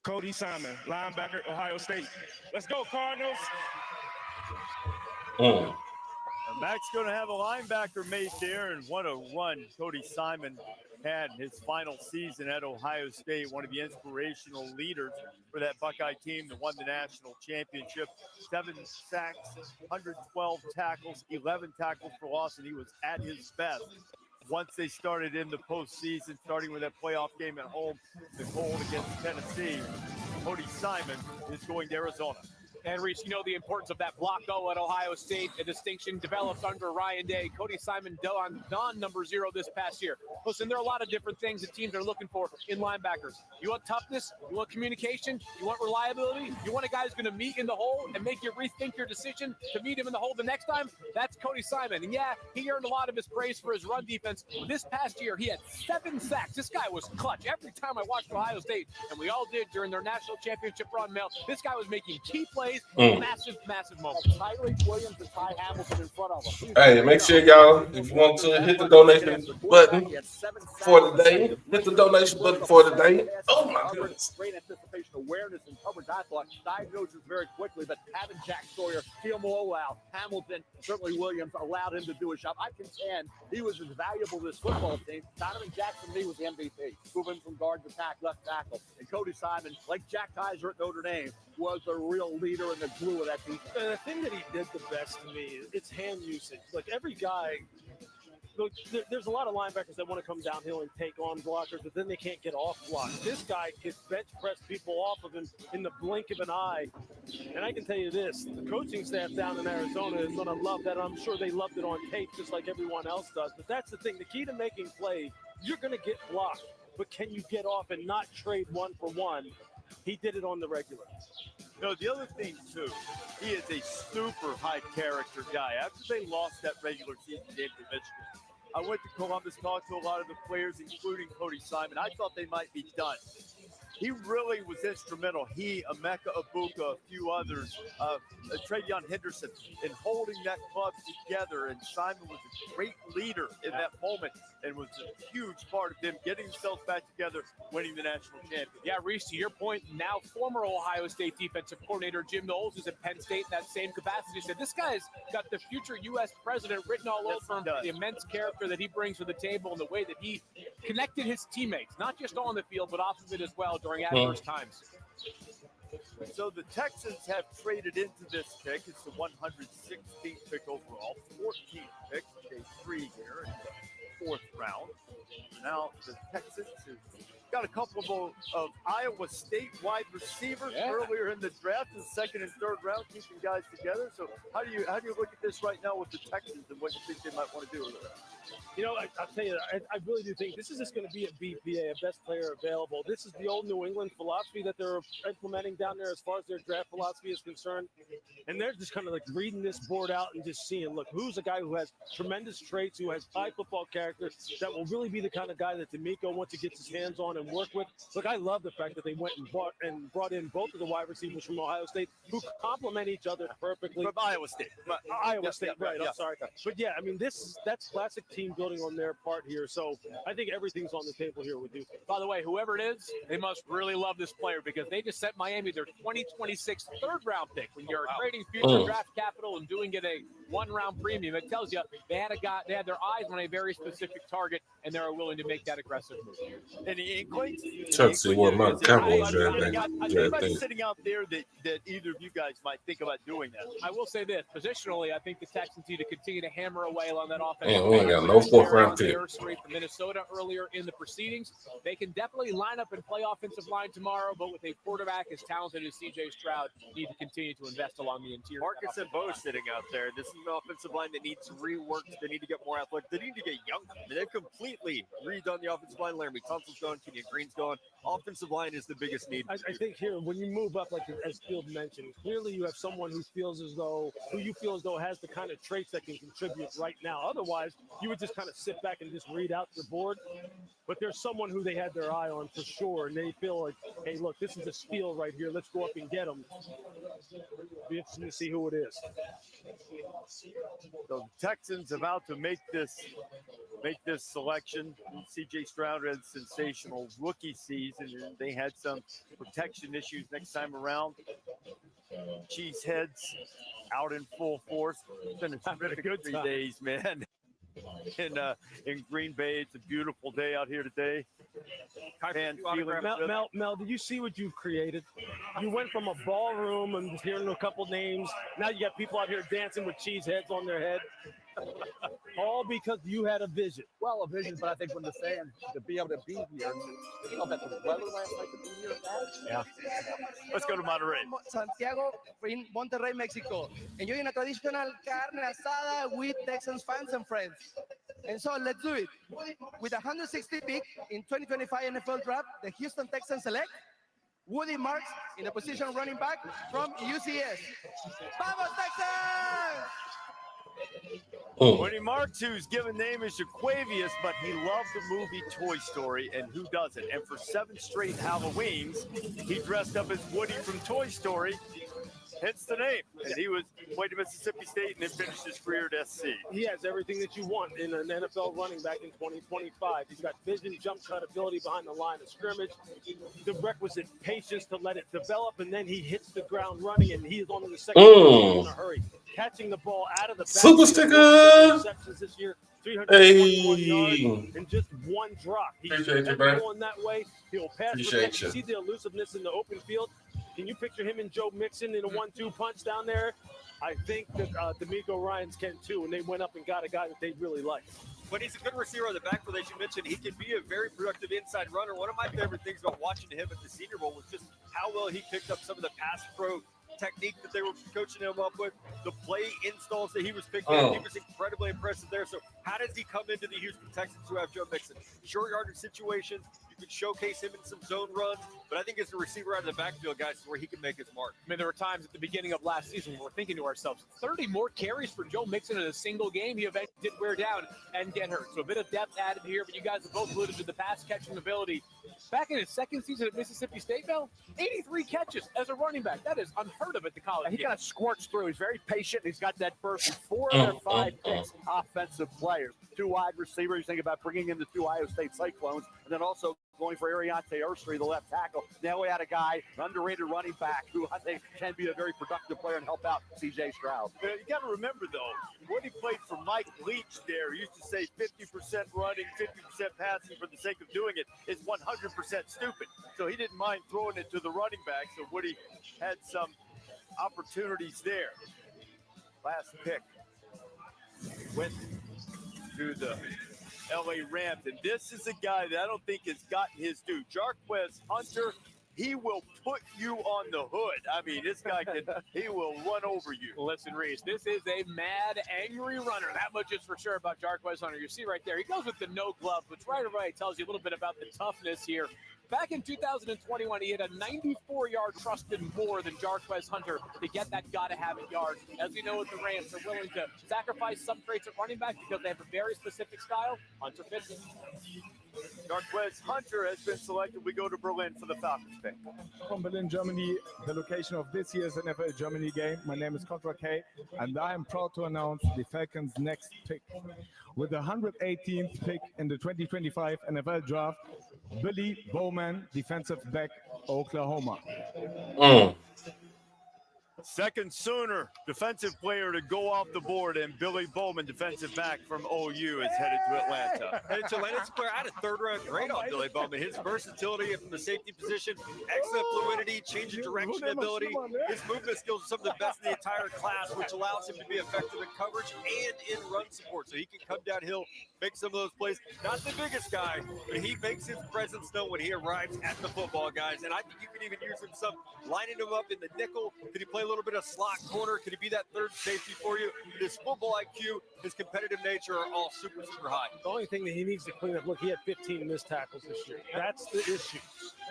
Cody Simon, linebacker, Ohio State. Let's go, Cardinals. Mac's going to have a linebacker made there, and what a run Cody Simon had in his final season at Ohio State, one of the inspirational leaders for that Buckeye team that won the national championship. 7 sacks, 112 tackles, 11 tackles for loss, and he was at his best once they started in the postseason, starting with that playoff game at home, the Cold against Tennessee. Cody Simon is going to Arizona. And Reese, you know the importance of that block goal at Ohio State, a distinction developed under Ryan Day. Cody Simon donned number 0 this past year. Listen, there are a lot of different things that teams are looking for in linebackers. You want toughness, you want communication, you want reliability, you want a guy who's going to meet in the hole and make you rethink your decision to meet him in the hole the next time. That's Cody Simon. And yeah, he earned a lot of his praise for his run defense. This past year, he had 7 sacks. This guy was clutch. Every time I watched Ohio State, and we all did during their national championship run, Mel, this guy was making key plays. Massive moments. Tyrese Williams and Ty Hamilton in front of him. Hey, make sure y'all, if you want to hit the donation button for the day, hit the donation button for the day. Oh my goodness. Great anticipation, awareness, and coverage. I thought diagnosis very quickly, but having Jack Sawyer, Tiamolau, Hamilton, certainly Williams allowed him to do his job. I contend he was as valuable to this football team. Donovan Jackson, to me, was the MVP. Moving from guard to left tackle. And Cody Simon, like Jack Kaiser at Notre Dame, was the real leader and the glue of that defense. And the thing that he did the best to me, it's hand usage. Like every guy, look, there's a lot of linebackers that want to come downhill and take on blockers, but then they can't get off blocks. This guy could bench press people off of him in the blink of an eye. And I can tell you this, the coaching staff down in Arizona is going to love that. I'm sure they loved it on tape just like everyone else does. But that's the thing. The key to making plays, you're going to get blocked. But can you get off and not trade 1 for 1? He did it on the regular. No, the other thing, too, he is a super high character guy. After they lost that regular season game to Michigan, I went to Columbus, talked to a lot of the players, including Cody Simon. I thought they might be done. He really was instrumental. He, Emeka Ibuka, a few others, Travion Henderson, in holding that club together. And Simon was a great leader in that moment and was a huge part of them getting themselves back together, winning the national championship. Yeah, Reese, to your point, now former Ohio State defensive coordinator Jim Knowles is at Penn State in that same capacity. Said this guy's got the future U.S. president written all over him, the immense character that he brings to the table and the way that he connected his teammates, not just on the field, but off of it as well during adverse times. So the Texans have traded into this pick. It's the 116th pick overall, 14th pick, day 3 here in the 4th round. Now the Texans have got a couple of Iowa State wide receivers earlier in the draft, in the 2nd and 3rd round, keeping guys together. So how do you look at this right now with the Texans and what you think they might want to do with it? You know, I'll tell you, I really do think this is just going to be a BPA, a best player available. This is the old New England philosophy that they're implementing down there as far as their draft philosophy is concerned. And they're just kind of like reading this board out and just seeing, look, who's a guy who has tremendous traits, who has high football character, that will really be the kind of guy that D'Amico wants to get his hands on and work with. Look, I love the fact that they went and brought in both of the wide receivers from Ohio State who complement each other perfectly. From Iowa State. Iowa State, right. I'm sorry. But yeah, I mean, that's classic team building on their part here. So I think everything's on the table here with you. By the way, whoever it is, they must really love this player because they just sent Miami their 2026 3rd-round pick. When you're trading future draft capital and doing it a 1-round premium, it tells you they had their eyes on a very specific target, and they are willing to make that aggressive move. And Trying to see what my Cowboys are. Anybody sitting out there that either of you guys might think about doing that? I will say this. Positionally, I think the Texans need to continue to hammer away on that offense. Man, we ain't got no 4th-round pick. From Minnesota earlier in the proceedings. They can definitely line up and play offensive line tomorrow, but with a quarterback as talented as C.J. Stroud, need to continue to invest along the interior. Marcus and Bo sitting out there. This is an offensive line that needs rework. They need to get more athletic. They need to get younger. They've completely redone the offensive line. Laramie Tunsil's gone. Kenyon Green's gone. Offensive line is the biggest need. I think here, when you move up, like as Field mentioned, clearly you have someone who you feel as though has the kind of traits that can contribute right now. Otherwise, you would just kind of sit back and just read out your board. But there's someone who they had their eye on for sure, and they feel like, hey, look, this is a steal right here. Let's go up and get him. Be interesting to see who it is. So the Texans about to make this selection. C.J. Stroud had a sensational rookie season, and they had some protection issues next time around. Cheeseheads out in full force. It's been a terrific 3 days, man. In Green Bay, it's a beautiful day out here today. Mel, did you see what you've created? You went from a ballroom and just hearing a couple names. Now you got people out here dancing with cheese heads on their head. All because you had a vision. Well, a vision, but I think when the saying to be able to be here, you know, that the weather last night to be here. Yeah. Let's go to Monterrey. Santiago, Monterrey, Mexico. Enjoying a traditional carne asada with Texans fans and friends. And so let's do it. With 160 pick in 2025 NFL Draft, the Houston Texans select Woody Marks in the position of running back from UCS. ¡Vamos, Texans! Woody Marks, whose given name is Jaquavius, but he loved the movie Toy Story, and who doesn't? And for 7 straight Halloweens, he dressed up as Woody from Toy Story, hence the name. And he played at Mississippi State and then finished his career at SC. He has everything that you want in an NFL running back in 2025. He's got vision, jump cut ability behind the line of scrimmage, the requisite patience to let it develop, and then he hits the ground running, and he is on the second in a hurry. Catching the ball out of the back. Super sticker. This year, 321 yards and just one drop. He's going that way. He'll pass. You see the elusiveness in the open field. Can you picture him and Joe Mixon in a 1-2 punch down there? I think that D'Amico Ryans can too, and they went up and got a guy that they really like. But he's a good receiver on the backfield, as you mentioned. He can be a very productive inside runner. One of my favorite things about watching him at the Senior Bowl was just how well he picked up some of the pass pro technique that they were coaching him up with, the play installs that he was picking up. He was incredibly impressive there. So how does he come into the Houston Texans who have Joe Mixon? Short yardage situations, you could showcase him in some zone runs. But I think as a receiver out of the backfield, guys, is where he can make his mark. I mean, there were times at the beginning of last season where we're thinking to ourselves, 30 more carries for Joe Mixon in a single game. He eventually did wear down and get hurt. So a bit of depth added here, but you guys have both alluded to the pass catching ability. Back in his second season at Mississippi State, Bell, 83 catches as a running back. That is unheard of at the college. He game. kind of squirts through. He's very patient. He's got that burst. 4 of their 5 picks, offensive players. 2 wide receivers. You think about bringing in the 2 Ohio State Cyclones, and then also going for Ariante Ursery, the left tackle. Now we had a guy, underrated running back, who I think can be a very productive player and help out C.J. Stroud. You got to remember, though, when he played for Mike Leach there, he used to say 50% running, 50% passing for the sake of doing it is 100% stupid. So he didn't mind throwing it to the running back. So Woody had some opportunities there. Last pick went to the LA Rams, and this is a guy that I don't think has gotten his due. Jarquez Hunter, he will put you on the hood. I mean, this guy he will run over you. Listen, Reese, this is a mad, angry runner. That much is for sure about Jarquez Hunter. You see right there, he goes with the no glove, which right away tells you a little bit about the toughness here. Back in 2021, he had a 94-yard trusted more than Jarquez Hunter to get that gotta-have-it yard. As we know, with the Rams, they're willing to sacrifice some traits at running back because they have a very specific style. Hunter fits it. Jarquez Hunter has been selected. We go to Berlin for the Falcons pick. From Berlin, Germany, the location of this year's NFL Germany game. My name is Contra K, and I am proud to announce the Falcons' next pick. With the 118th pick in the 2025 NFL Draft, Billy Bowman, defensive back, Oklahoma. Second Sooner defensive player to go off the board, and Billy Bowman, defensive back from OU, is headed to Atlanta. Headed to Atlanta. It's a player. I had a third-round grade on Billy Bowman. His versatility from the safety position, excellent fluidity, change of direction ability. His movement skills are some of the best in the entire class, which allows him to be effective in coverage and in run support. So he can come downhill, make some of those plays. Not the biggest guy, but he makes his presence known when he arrives at the football, guys. And I think you can even use him some, lining him up in the nickel. Could he play a little bit of slot corner? Could he be that third safety for you? His football IQ, his competitive nature are all super, super high. The only thing that he needs to clean up, look, he had 15 missed tackles this year. That's the issue.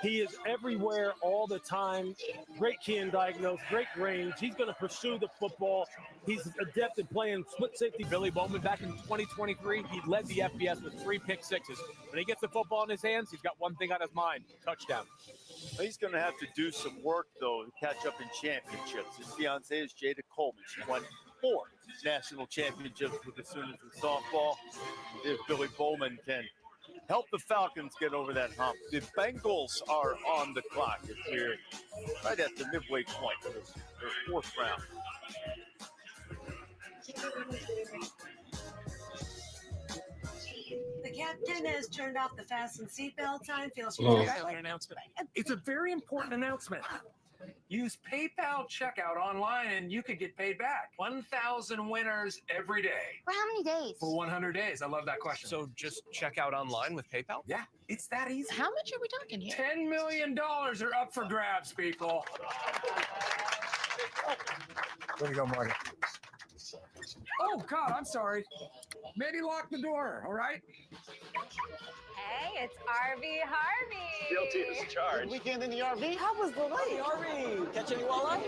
He is everywhere all the time. Great key and diagnose, great range. He's going to pursue the football. He's adept at playing split safety. Billy Bowman back in 2023, he led the FBS with 3 pick sixes. When he gets the football in his hands, he's got one thing on his mind: touchdown. He's going to have to do some work, though, to catch up in championships. His fiancee is Jada Coleman. She won 4 national championships with the Sooners in softball. If Billy Bowman can help the Falcons get over that hump. The Bengals are on the clock as we're right at the midway point of their 4th round. The captain has turned off the fasten seatbelt sign. Feels an announcement. It's a very important announcement. Use PayPal checkout online and you could get paid back. 1,000 winners every day. For how many days? For 100 days. I love that question. So just check out online with PayPal? Yeah, it's that easy. How much are we talking here? $10 million are up for grabs, people. There you go, Marty. Oh, God, I'm sorry. Maybe lock the door, all right? Hey, it's RV Harvey. Guilty as charged. Weekend in the RV? How was the lake? RV. Catch any walleye?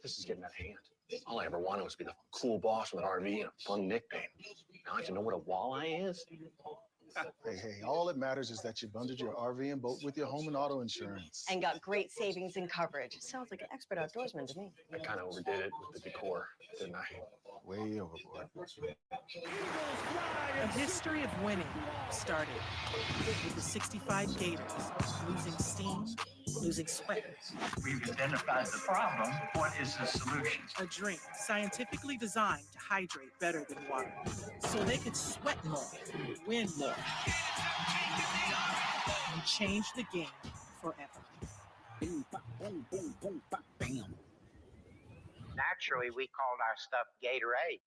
This is getting out of hand. All I ever wanted was to be the cool boss with an RV and a fun nickname. Now I have to know what a walleye is. Hey, all that matters is that you bundled your RV and boat with your home and auto insurance. And got great savings and coverage. Sounds like an expert outdoorsman to me. I kind of overdid it with the decor, didn't I? Way overboard. A history of winning started with the 65 Gators, losing steam, losing sweat. We've identified the problem. What is the solution? A drink scientifically designed to hydrate better than water, so they could sweat more, win more, and change the game forever. Boom, bop, boom, boom, boom, bop, bam. Naturally, we called our stuff Gatorade.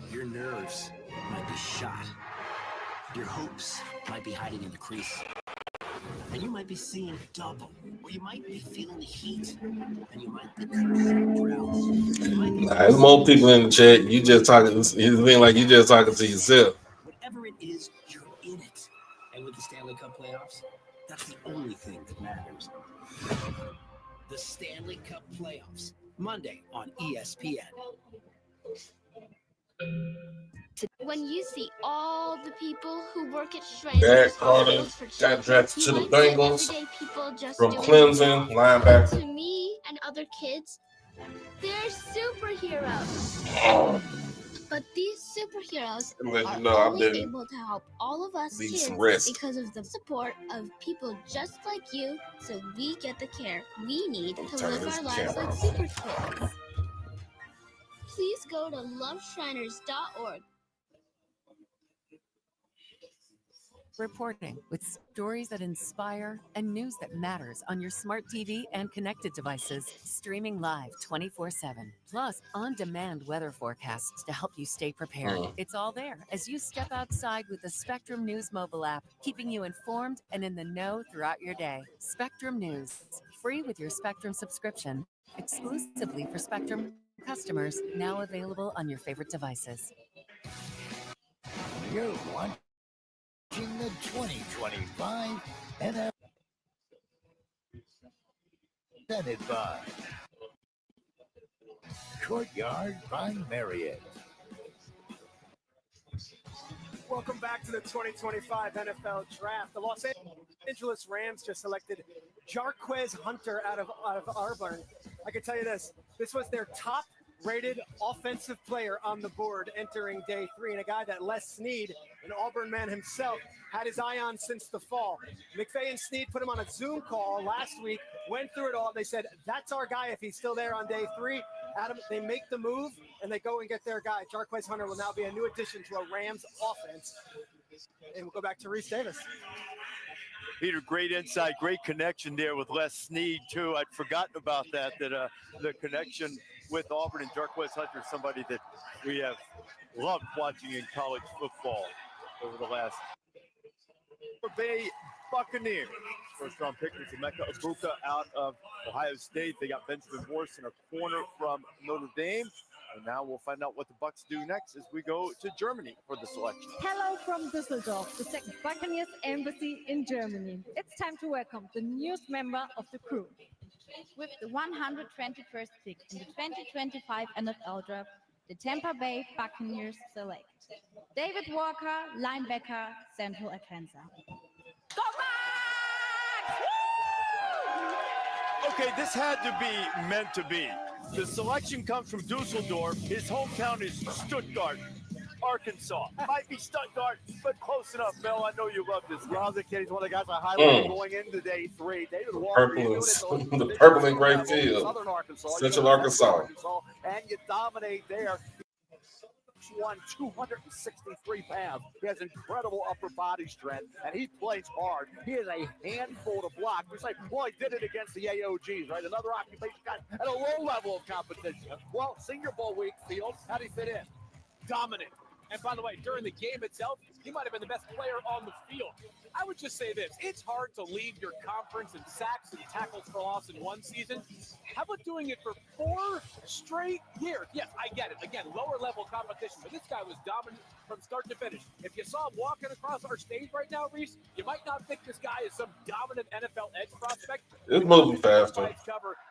Your nerves might be shot. Your hopes might be hiding in the crease. And you might be seeing double. Or you might be feeling the heat. And you might be There's more people in the chat. You just talking. You mean like you just talking to yourself. Whatever it is And with the Stanley Cup playoffs, that's the only thing that matters. The Stanley Cup playoffs, Monday on ESPN. When you see all the people who work at Shriners Derek Carter for got children, drafted you to the might see Bengals everyday people just from doing Clemson, their job. But to linebacker. me and other kids, they're superheroes. But these superheroes I'm letting are you know I've only been able to help all of us needing kids some rest. because of the support of people just like you, so we get the care we need to turning live this our lives camera like off. super kids. Please go to loveshriners.org. Reporting with stories that inspire and news that matters on your smart TV and connected devices, streaming live 24/7. Plus, on-demand weather forecasts to help you stay prepared. It's all there as you step outside with the Spectrum News mobile app, keeping you informed and in the know throughout your day. Spectrum News, free with your Spectrum subscription, exclusively for Spectrum customers, now available on your favorite devices. You're watching the 2025 NFL presented by Courtyard by Marriott. Welcome back to the 2025 NFL Draft. The Los Angeles Rams just selected Jarquez Hunter out of Auburn. I can tell you this was their top-rated offensive player on the board entering day 3, and a guy that Les Snead, an Auburn man himself, had his eye on since the fall. McVay and Snead put him on a Zoom call last week, went through it all. They said, that's our guy if he's still there on day 3. Adam, they make the move, and they go and get their guy. Jarquez Hunter will now be a new addition to a Rams offense. And we'll go back to Reese Davis. Peter, great insight, great connection there with Les Snead, too. I'd forgotten about that the connection with Auburn and Jarquez Hunter, somebody that we have loved watching in college football over the last. Bay Buccaneers. First-round pick was Emeka Egbuka out of Ohio State. They got Benjamin Morrison, a corner from Notre Dame. And now we'll find out what the Bucs do next as we go to Germany for the selection. Hello from Düsseldorf, the second Buccaneers embassy in Germany. It's time to welcome the newest member of the crew. With the 121st pick in the 2025 NFL Draft, the Tampa Bay Buccaneers select David Walker, linebacker, Central Arkansas. Okay, this had to be meant to be. The selection comes from Dusseldorf. His hometown is Stuttgart, Arkansas. Might be Stuttgart, but close enough, Bill. I know you love this guy. Love the kid. He's one of the guys I highlighted going into day 3. David Walker. The purple and gray field. Southern Arkansas. Central Arkansas. And you dominate there. Won 263 pounds. He has incredible upper body strength, and he plays hard. He is a handful to block. We say, well, he did it against the AOGs, right? Another occupation guy at a low level of competition. Well, Senior Bowl week, Fields, how did he fit in? Dominant. And by the way, during the game itself, he might have been the best player on the field. I would just say this. It's hard to lead your conference in sacks and tackles for loss in one season. How about doing it for 4 straight years? Yes, I get it. Again, lower level competition, but this guy was dominant from start to finish. If you saw him walking across our stage right now, Reese, you might not think this guy is some dominant NFL edge prospect. It's moving faster.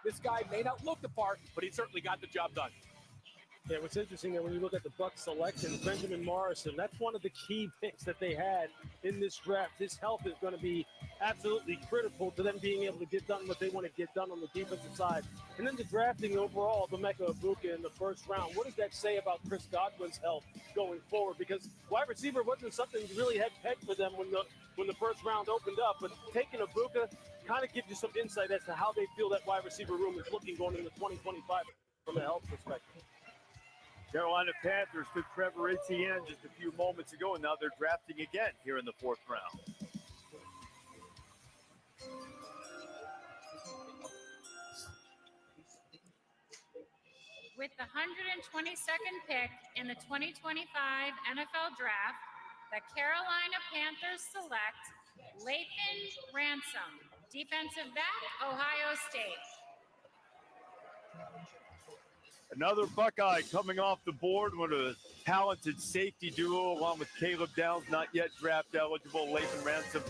This guy may not look the part, but he certainly got the job done. Yeah, what's interesting that when you look at the Bucs selection, Benjamin Morrison, that's one of the key picks that they had in this draft. His health is going to be absolutely critical to them being able to get done what they want to get done on the defensive side. And then the drafting overall of Emeka Egbuka in the first round, what does that say about Chris Godwin's health going forward? Because wide receiver wasn't something you really had pegged for them when the first round opened up. But taking Egbuka kind of gives you some insight as to how they feel that wide receiver room is looking going into 2025 from a health perspective. Carolina Panthers took Trevor Etienne just a few moments ago, and now they're drafting again here in the 4th round. With the 122nd pick in the 2025 NFL Draft, the Carolina Panthers select Lathan Ransom, defensive back, Ohio State. Another Buckeye coming off the board with a talented safety duo along with Caleb Downs, not yet draft eligible. Lathan Ransom,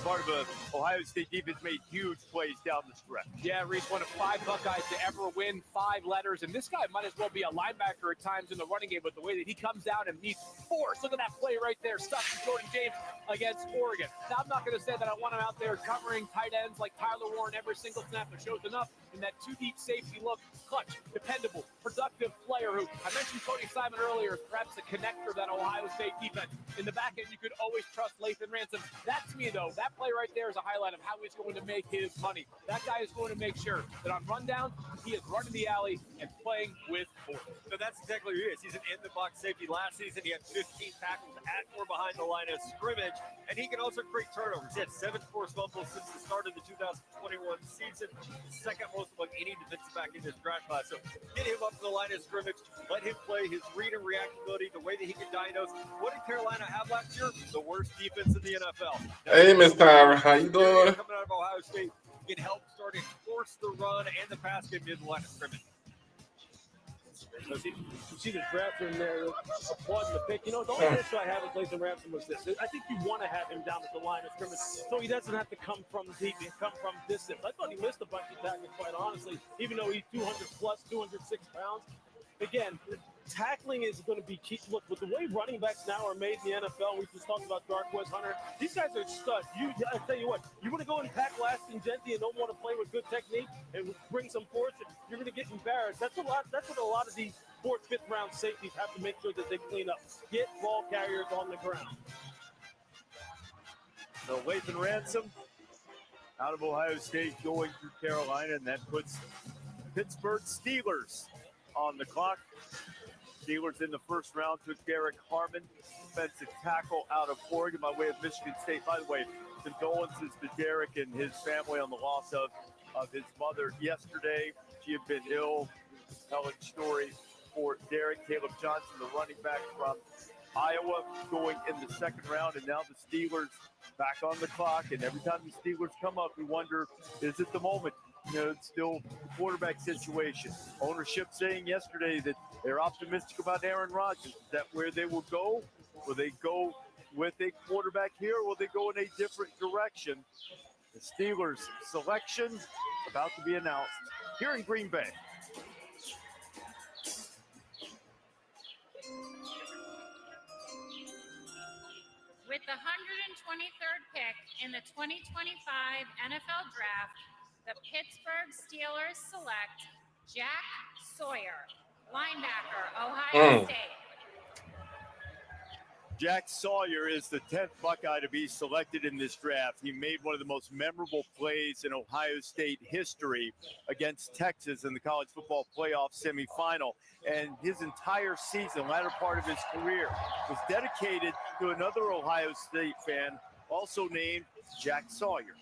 part of a Ohio State defense, made huge plays down the stretch. Yeah, Reese, one of 5 Buckeyes to ever win 5 letters, and this guy might as well be a linebacker at times in the running game with the way that he comes down and meets force. Look at that play right there, stuff to Jordan James against Oregon. Now, I'm not going to say that I want him out there covering tight ends like Tyler Warren every single snap, but shows enough in that 2-deep safety look. Clutch, dependable, productive player who, I mentioned Cody Simon earlier, is perhaps the connector of that Ohio State defense. In the back end, you could always trust Lathan Ransom. That, to me, though, that play right there is a highlight of how he's going to make his money. That guy is going to make sure that on rundown, he is running the alley and playing with force. So that's exactly who he is. He's an in-the-box safety. Last season, he had 15 tackles at or behind the line of scrimmage, and he can also create turnovers. He had 7 forced fumbles since the start of the 2021 season, the second most among any defensive back in this draft class. So get him up to the line of scrimmage, let him play his read and reactability, the way that he can diagnose. What did Carolina have last year? The worst defense in the NFL. Hey, Miss Tyra, how you doing? Coming out of Ohio State, can help start and force the run and the pass game near the line of scrimmage. You see the draft in there, applauding the pick. You know, the only issue I have with Lathan Ransom was this. I think you want to have him down at the line of scrimmage so he doesn't have to come from deep and come from distance. I thought he missed a bunch of tackles, quite honestly, even though he's 200 plus, 206 pounds. Again, tackling is going to be key. Look, with the way running backs now are made in the NFL, we just talked about Darquez Hunter. These guys are studs. I tell you what, you want to go and pack Laston Gentry and don't want to play with good technique and bring some force, you're going to get embarrassed. That's what a lot of these 4th, 5th round safeties have to make sure that they clean up. Get ball carriers on the ground. So Lathan Ransom out of Ohio State going through Carolina, and that puts Pittsburgh Steelers on the clock. Steelers in the first round took Derek Harmon, defensive tackle out of Oregon by way of Michigan State. By the way, condolences to Derek and his family on the loss of his mother yesterday. She had been ill. Telling story for Derek. Caleb Johnson, the running back from Iowa, going in the 2nd round, and now the Steelers back on the clock. And every time the Steelers come up, we wonder, is it the moment? You know, it's still the quarterback situation. Ownership saying yesterday that they're optimistic about Aaron Rodgers. Is that where they will go? Will they go with a quarterback here, or will they go in a different direction? The Steelers selection about to be announced here in Green Bay. With the 123rd pick in the 2025 NFL Draft, the Pittsburgh Steelers select Jack Sawyer, linebacker, Ohio State. Jack Sawyer is the 10th Buckeye to be selected in this draft. He made one of the most memorable plays in Ohio State history against Texas in the college football playoff semifinal. And his entire season, latter part of his career, was dedicated to another Ohio State fan, also named Jack Sawyer.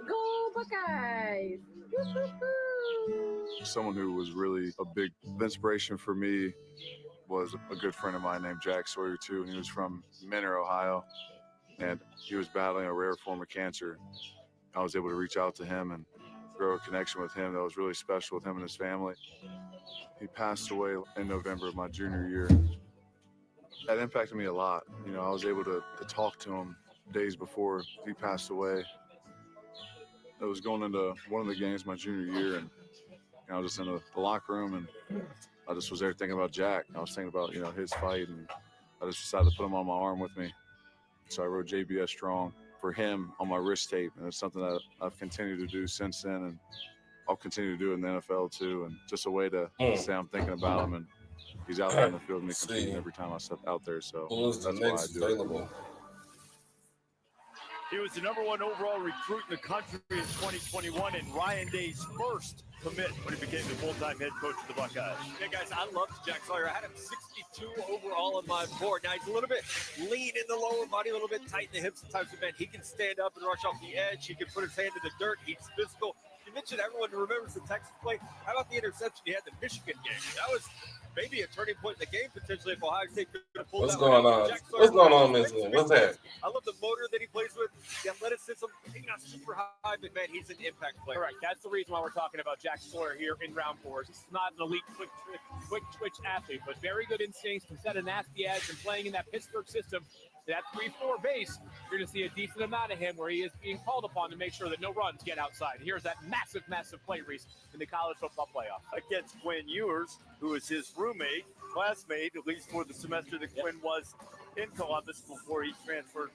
Go Buckeyes! Someone who was really a big inspiration for me was a good friend of mine named Jack Sawyer too, and he was from Mentor, Ohio, and he was battling a rare form of cancer. I was able to reach out to him and grow a connection with him that was really special with him and his family. He passed away in November of my junior year. That impacted me a lot. You know, I was able to talk to him days before he passed away. I was going into one of the games my junior year, and I was just in the locker room, and I just was there thinking about Jack. I was thinking about, his fight, and I just decided to put him on my arm with me. So I wrote JBS Strong for him on my wrist tape, and it's something that I've continued to do since then, and I'll continue to do it in the NFL too, and just a way to say I'm thinking about him, and he's out there in the field with me competing every time I step out there, so that's why I do it. He was the #1 overall recruit in the country in 2021 and Ryan Day's first commit when he became the full-time head coach of the Buckeyes. Yeah, guys, I loved Jack Sawyer. I had him 62 overall on my board. Now, he's a little bit lean in the lower body, a little bit tight in the hips at times. He can stand up and rush off the edge. He can put his hand in the dirt. He's physical. You mentioned everyone remembers the Texas play. How about the interception he had in the Michigan game? maybe a turning point in the game potentially if Ohio State could have pulled What's that going one out. on? Jack Sawyer What's going on, makes Miss? big What's that? plays. I love the motor that he plays with, the athleticism. He's not super high, but man, he's an impact player. Correct. That's the reason why we're talking about Jack Sawyer here in round 4. He's not an elite quick twitch athlete, but very good instincts, can set a nasty edge, and playing in that Pittsburgh system, that 3-4 base, you're going to see a decent amount of him where he is being called upon to make sure that no runs get outside. Here's that massive play, Reese, in the college football playoff. Against Quinn Ewers, who is his roommate, classmate, at least for the semester that Quinn was in Columbus before he transferred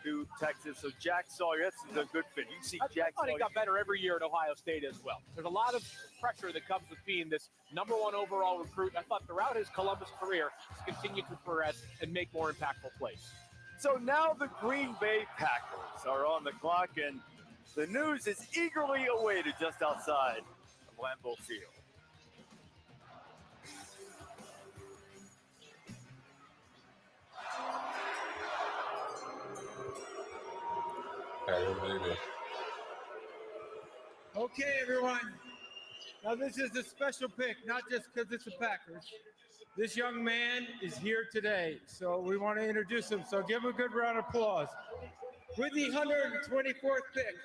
to Texas. So Jack Sawyer, that's a good fit. You see Jack I thought he Sawyer. got better every year at Ohio State as well. There's a lot of pressure that comes with being this #1 overall recruit. I thought throughout his Columbus career, he's continued to progress and make more impactful plays. So now the Green Bay Packers are on the clock, and the news is eagerly awaited just outside of Lambeau Field. Okay, everyone. Now, this is a special pick, not just because it's the Packers. This young man is here today, so we want to introduce him. So give him a good round of applause. With the 124th pick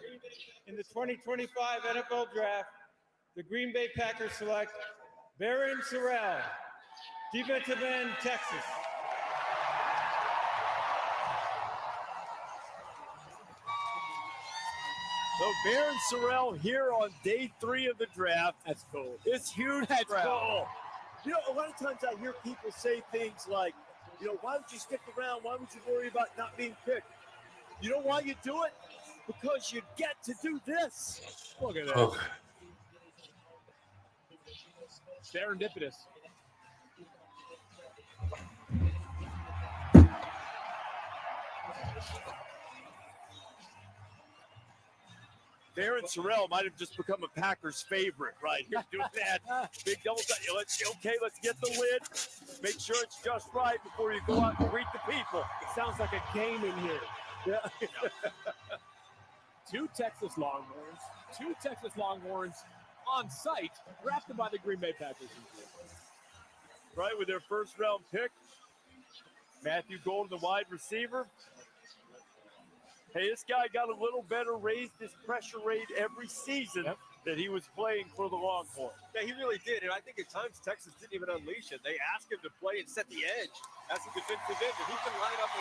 in the 2025 NFL Draft, the Green Bay Packers select Barron Sorrell, defensive end, Texas. So Barron Sorrell here on day 3 of the draft. That's cool. It's huge. That's cool. You know, a lot of times I hear people say things like, you know, why would you stick around? Why would you worry about not being picked? You know why you do it? Because you get to do this. Look at that. Okay. Serendipitous. Barron Sorrell might have just become a Packers favorite right here doing that. Big double. Let's get the lid. Make sure it's just right before you go out and greet the people. It sounds like a game in here. Yeah. Two Texas Longhorns on site, drafted by the Green Bay Packers. Right, with their first round pick. Matthew Golden, the wide receiver. Hey, this guy got a little better, raised his pressure rate every season that he was playing for the Longhorns. Yeah, he really did. And I think at times Texas didn't even unleash it. They asked him to play and set the edge as a defensive end. And he can line up to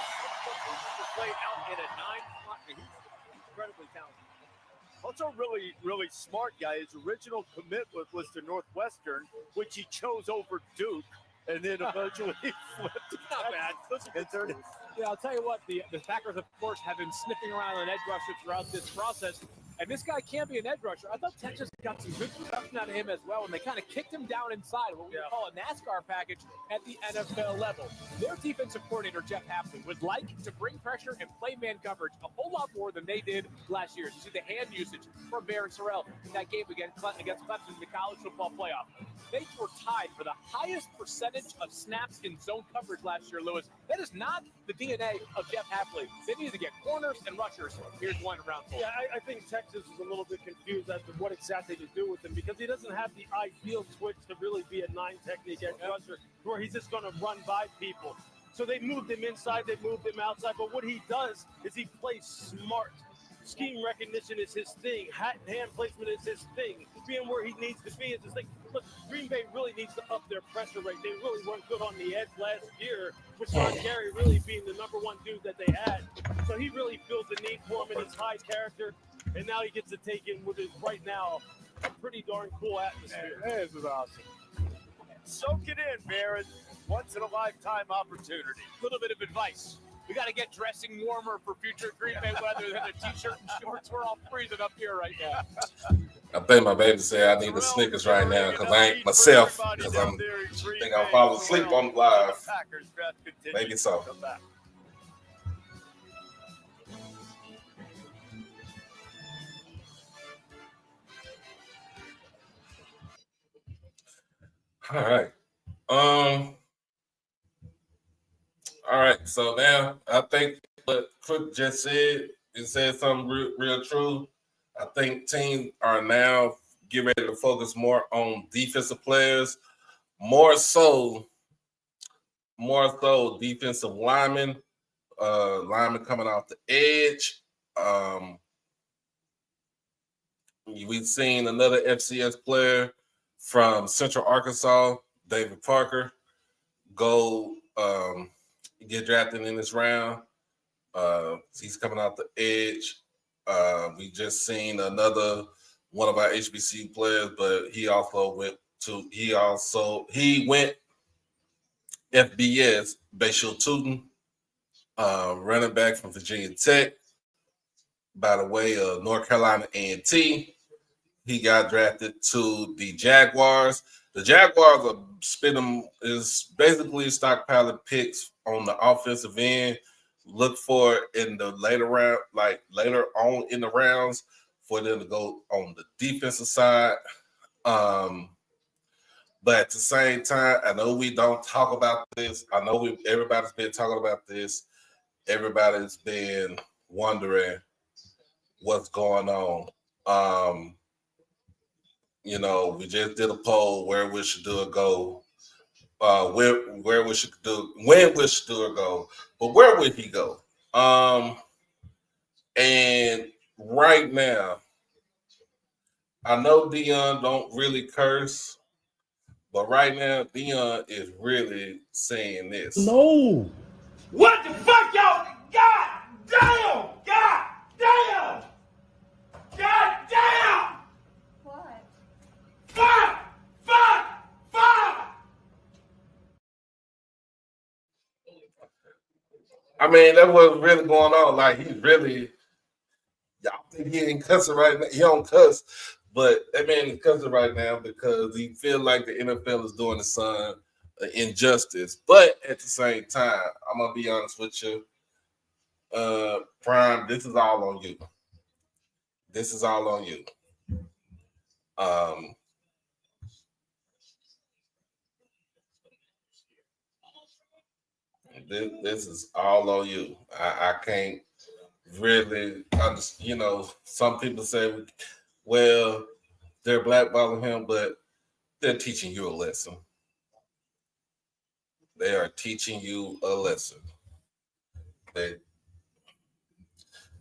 play out in a 9 spot. He's incredibly talented. Also, really smart guy. His original commitment was to Northwestern, which he chose over Duke, and then eventually he flipped. Not bad. Yeah, I'll tell you what, the Packers, of course, have been sniffing around an edge rusher throughout this process, and this guy can be an edge rusher. I thought Texas got some good production out of him as well, and they kind of kicked him down inside, what we call a NASCAR package at the NFL level. Their defensive coordinator, Jeff Hafley, would like to bring pressure and play man coverage a whole lot more than they did last year. You see the hand usage from Barron Sorrell in that game against Clemson in the college football playoff. They were tied for the highest percentage of snaps in zone coverage last year, Lewis. That is not the DNA of Jeff Hafley. They need to get corners and rushers. Here's one in round 4. Yeah, I think Texas is a little bit confused as to what exactly to do with him because he doesn't have the ideal switch to really be a 9 technique edge rusher where he's just going to run by people. So they moved him inside, they moved him outside, but what he does is he plays smart. Scheme recognition is his thing. Hand placement is his thing. Being where he needs to be is his thing. Look, Green Bay really needs to up their pressure rate. They really weren't good on the edge last year, with Sean Gary really being the #1 dude that they had. So he really feels the need for him in his high character, and now he gets to take in with his, right now, a pretty darn cool atmosphere. This is awesome. Soak it in, Barron. Once in a lifetime opportunity. A little bit of advice. We got to get dressing warmer for future Green Bay weather than a t-shirt and shorts. We're all freezing up here right now. I think my baby said I need the Snickers right now because I ain't myself because I think I'll fall asleep on live. Maybe so. All right. All right. So now I think what Cook just said, it said something real true. I think teams are now getting ready to focus more on defensive players, more so defensive linemen, linemen coming off the edge. We've seen another FCS player from Central Arkansas, David Parker, go get drafted in this round. He's coming out the edge. We just seen another one of our HBCU players, but he went FBS, Bashil Tootin, running back from Virginia Tech, by the way of North Carolina A&T. He got drafted to the Jaguars. The Jaguars is basically stockpiling picks on the offensive end. Look for it in the later on in the rounds for them to go on the defensive side. But at the same time, I know we don't talk about this. I know everybody's been talking about this. Everybody's been wondering what's going on. We just did a poll where we should do it go. When we should do it go, but where would he go? And right now, I know Dion don't really curse, but right now Dion is really saying this. No. What the fuck, y'all? God damn! God damn! God damn! What? Fuck! Fuck! Fuck! I mean, that's what's really going on. Like, he's really, y'all think he ain't cussing right now. He don't cuss, but that man is cussing right now because he feel like the NFL is doing his son injustice. But at the same time, I'm going to be honest with you. Prime, this is all on you. This is all on you. This is all on you. I can't really understand. Some people say, well, they're blackballing him, but they're teaching you a lesson. They are teaching you a lesson.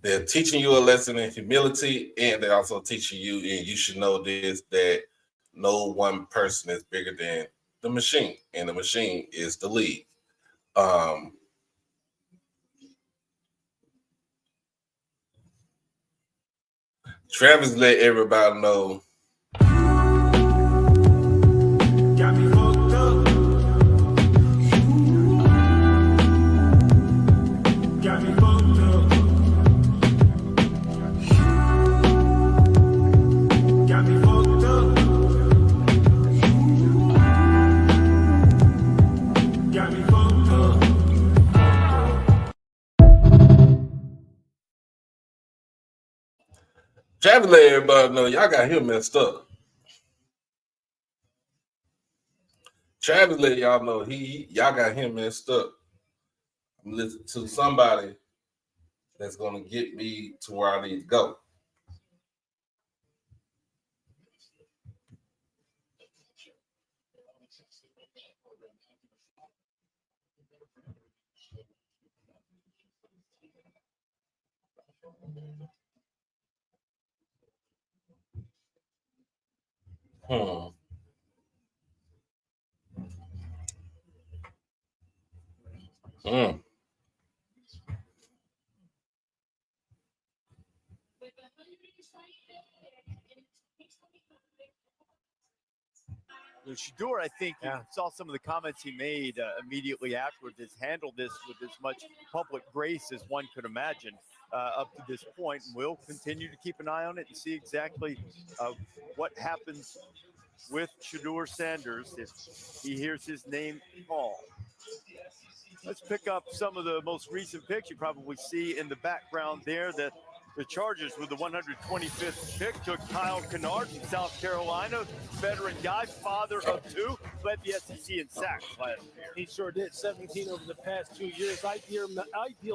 They're teaching you a lesson in humility, and they're also teaching you, and you should know this, that no one person is bigger than the machine, and the machine is the league. Travis let everybody know. Got me fucked up. Got me fucked up. Got me fucked up. Got me fucked up. Travis let everybody know y'all got him messed up. Travis let y'all know y'all got him messed up. I'm listening to somebody that's gonna get me to where I need to go. Shedeur, I think you saw some of the comments he made immediately afterwards. Has handled this with as much public grace as one could imagine up to this point, and we'll continue to keep an eye on it and see exactly what happens with Shedeur Sanders if he hears his name called. Let's pick up some of the most recent picks. You probably see in the background there that the Chargers, with the 125th pick, took Kyle Kennard from South Carolina, veteran guy, father of two, led the SEC in sacks last year. He sure did. 17 over the past 2 years. Ideal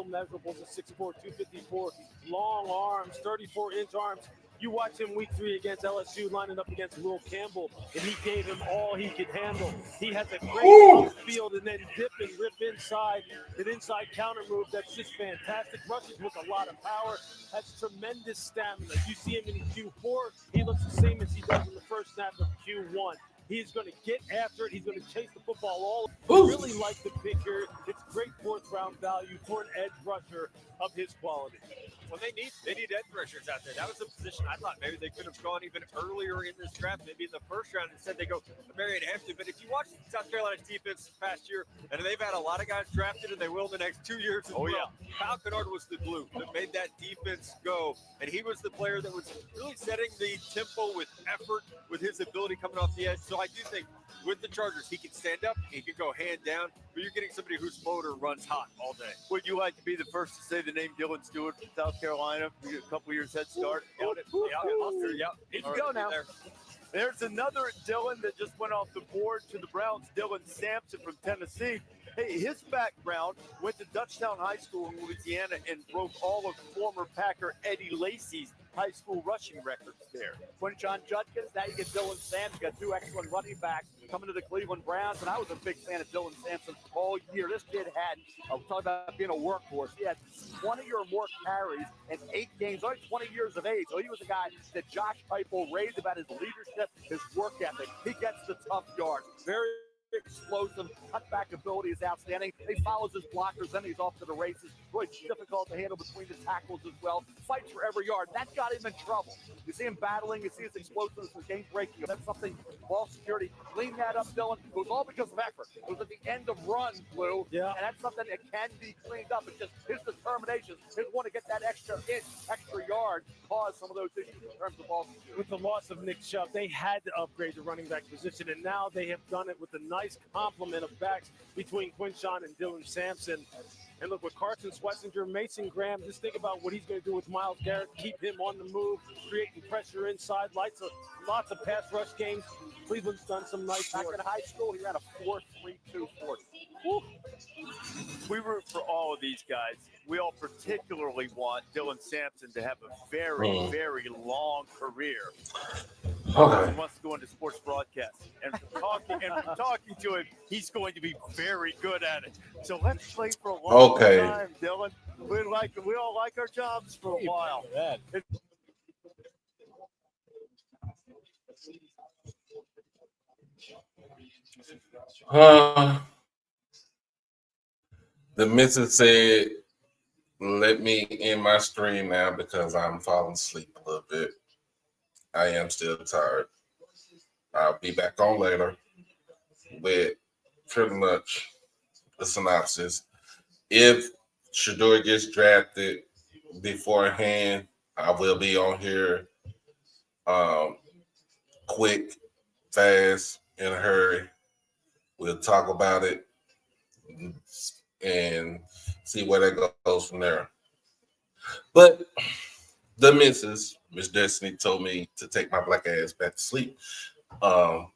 measurables of 6'4", 254, long arms, 34-inch arms. You watch him week 3 against LSU lining up against Will Campbell, and he gave him all he could handle. He has a great field and then dip and rip inside, an inside counter move that's just fantastic. Rushes with a lot of power, has tremendous stamina. You see him in Q4, he looks the same as he does in the first snap of Q1. He's going to get after it. He's going to chase the football all. I really like the pick here. It's great 4th-round value for an edge rusher of his quality. Well, they need edge rushers out there. That was a position I thought maybe they could have gone even earlier in this draft, maybe in the first round. Instead, they go Marion Hampton. But if you watch South Carolina's defense this past year, and they've had a lot of guys drafted, and they will in the next 2 years as well. Yeah. Kyle Kennard was the glue that made that defense go, and he was the player that was really setting the tempo with effort, with his ability coming off the edge. So I do think with the Chargers, he can stand up, he can go hand down, but you're getting somebody whose motor runs hot all day. Would you like to be the first to say the name Dylan Stewart from South Carolina? We get a couple years head start. Here you go now. There's another Dylan that just went off the board to the Browns, Dylan Sampson from Tennessee. Hey, his background, went to Dutchtown High School in Louisiana and broke all of former Packer Eddie Lacy's high school rushing records there. Quinshon Judkins, now you get Dylan Sampson. You got 2 excellent running backs coming to the Cleveland Browns, and I was a big fan of Dylan Sampson all year. This kid had, I'm talking about being a workhorse, he had 20 or more carries in 8 games, only 20 years of age. So he was a guy that Josh Heupel raved about his leadership, his work ethic. He gets the tough yards. Very explosive, cutback ability is outstanding. He follows his blockers, then he's off to the races. Really difficult to handle between the tackles as well. Fights for every yard. That got him in trouble. You see him battling, you see his explosiveness, his game breaking. That's something, ball security. Clean that up, Dylan. It was all because of effort. It was at the end of runs, Lou. Yeah. And that's something that can be cleaned up. It's just his determination, his want to get that extra inch, extra yard, caused some of those issues in terms of ball security. With the loss of Nick Chubb, they had to upgrade the running back position, and now they have done it with a nice complement of backs between Quinshon and Dylan Sampson. And look, with Carson Schwetzinger, Mason Graham, just think about what he's going to do with Myles Garrett, keep him on the move, creating pressure inside, lots of pass rush games. Cleveland's done some nice Back work. in high school, he ran a 4.32 40. We root for all of these guys. We all particularly want Dylan Sampson to have a very, very long career. Okay. He wants to go into sports broadcasting. And from talking to him, he's going to be very good at it. So let's play for a long time, Dylan. We all like our jobs for a while. The missus said, let me end my stream now because I'm falling asleep a little bit. I am still tired. I'll be back on later with pretty much the synopsis. If Shedeur gets drafted beforehand, I will be on here quick, fast, in a hurry. We'll talk about it and see where that goes from there. But the missus, Miss Destiny, told me to take my black ass back to sleep. So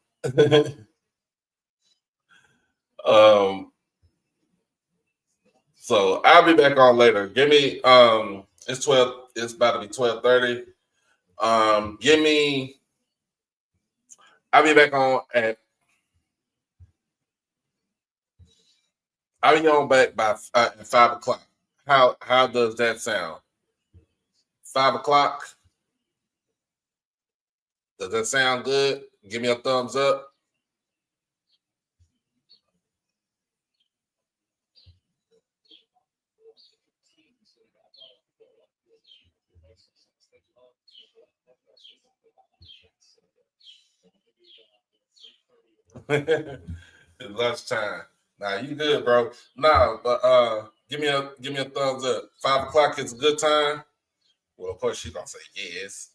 I'll be back on later. Give me it's 12, it's about to be 12:30. I'll be back on at I'll be on back by 5 o'clock. How does that sound? 5 o'clock? Does that sound good? Give me a thumbs up. It's lunchtime. Nah, you good, bro. Nah, but give me a thumbs up. 5 o'clock is a good time. Well, of course she's gonna say yes.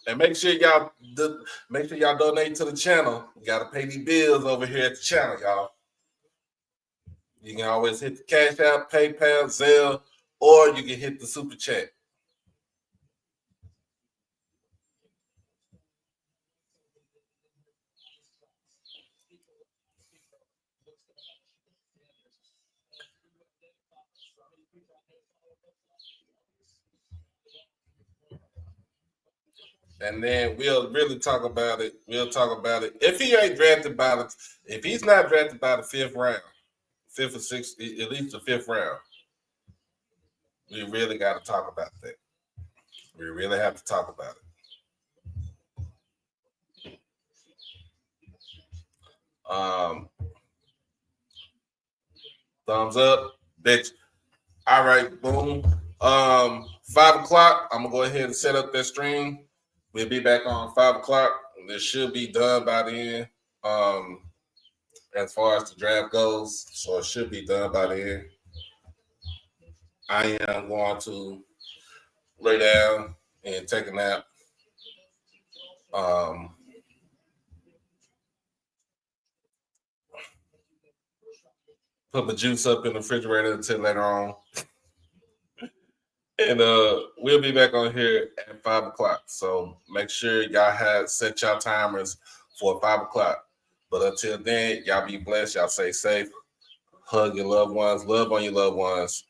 And make sure y'all donate to the channel. You gotta pay these bills over here at the channel, y'all. You can always hit the Cash App, PayPal, Zelle, or you can hit the Super Chat. and then we'll really talk about it. We'll talk about it. If he ain't drafted by the, if he's not drafted by the 5th round, 5th or 6th, at least the 5th round, we really got to talk about that. We really have to talk about it. Thumbs up, bitch. All right, boom. 5 o'clock. I'm gonna go ahead and set up that stream. We'll be back on 5 o'clock. This should be done by then. As far as the draft goes, so it should be done by then. I am going to lay down and take a nap. Put my juice up in the refrigerator until later on. And we'll be back on here at 5 o'clock. So make sure y'all set y'all timers for 5 o'clock. But until then, y'all be blessed. Y'all stay safe. Hug your loved ones. Love on your loved ones.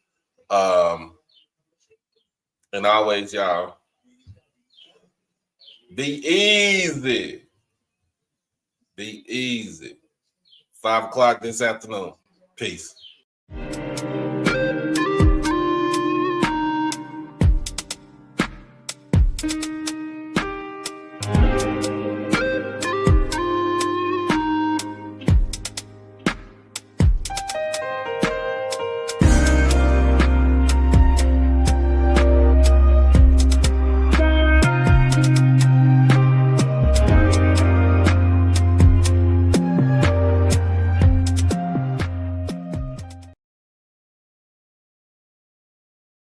And always, y'all, be easy. Be easy. 5 o'clock this afternoon. Peace.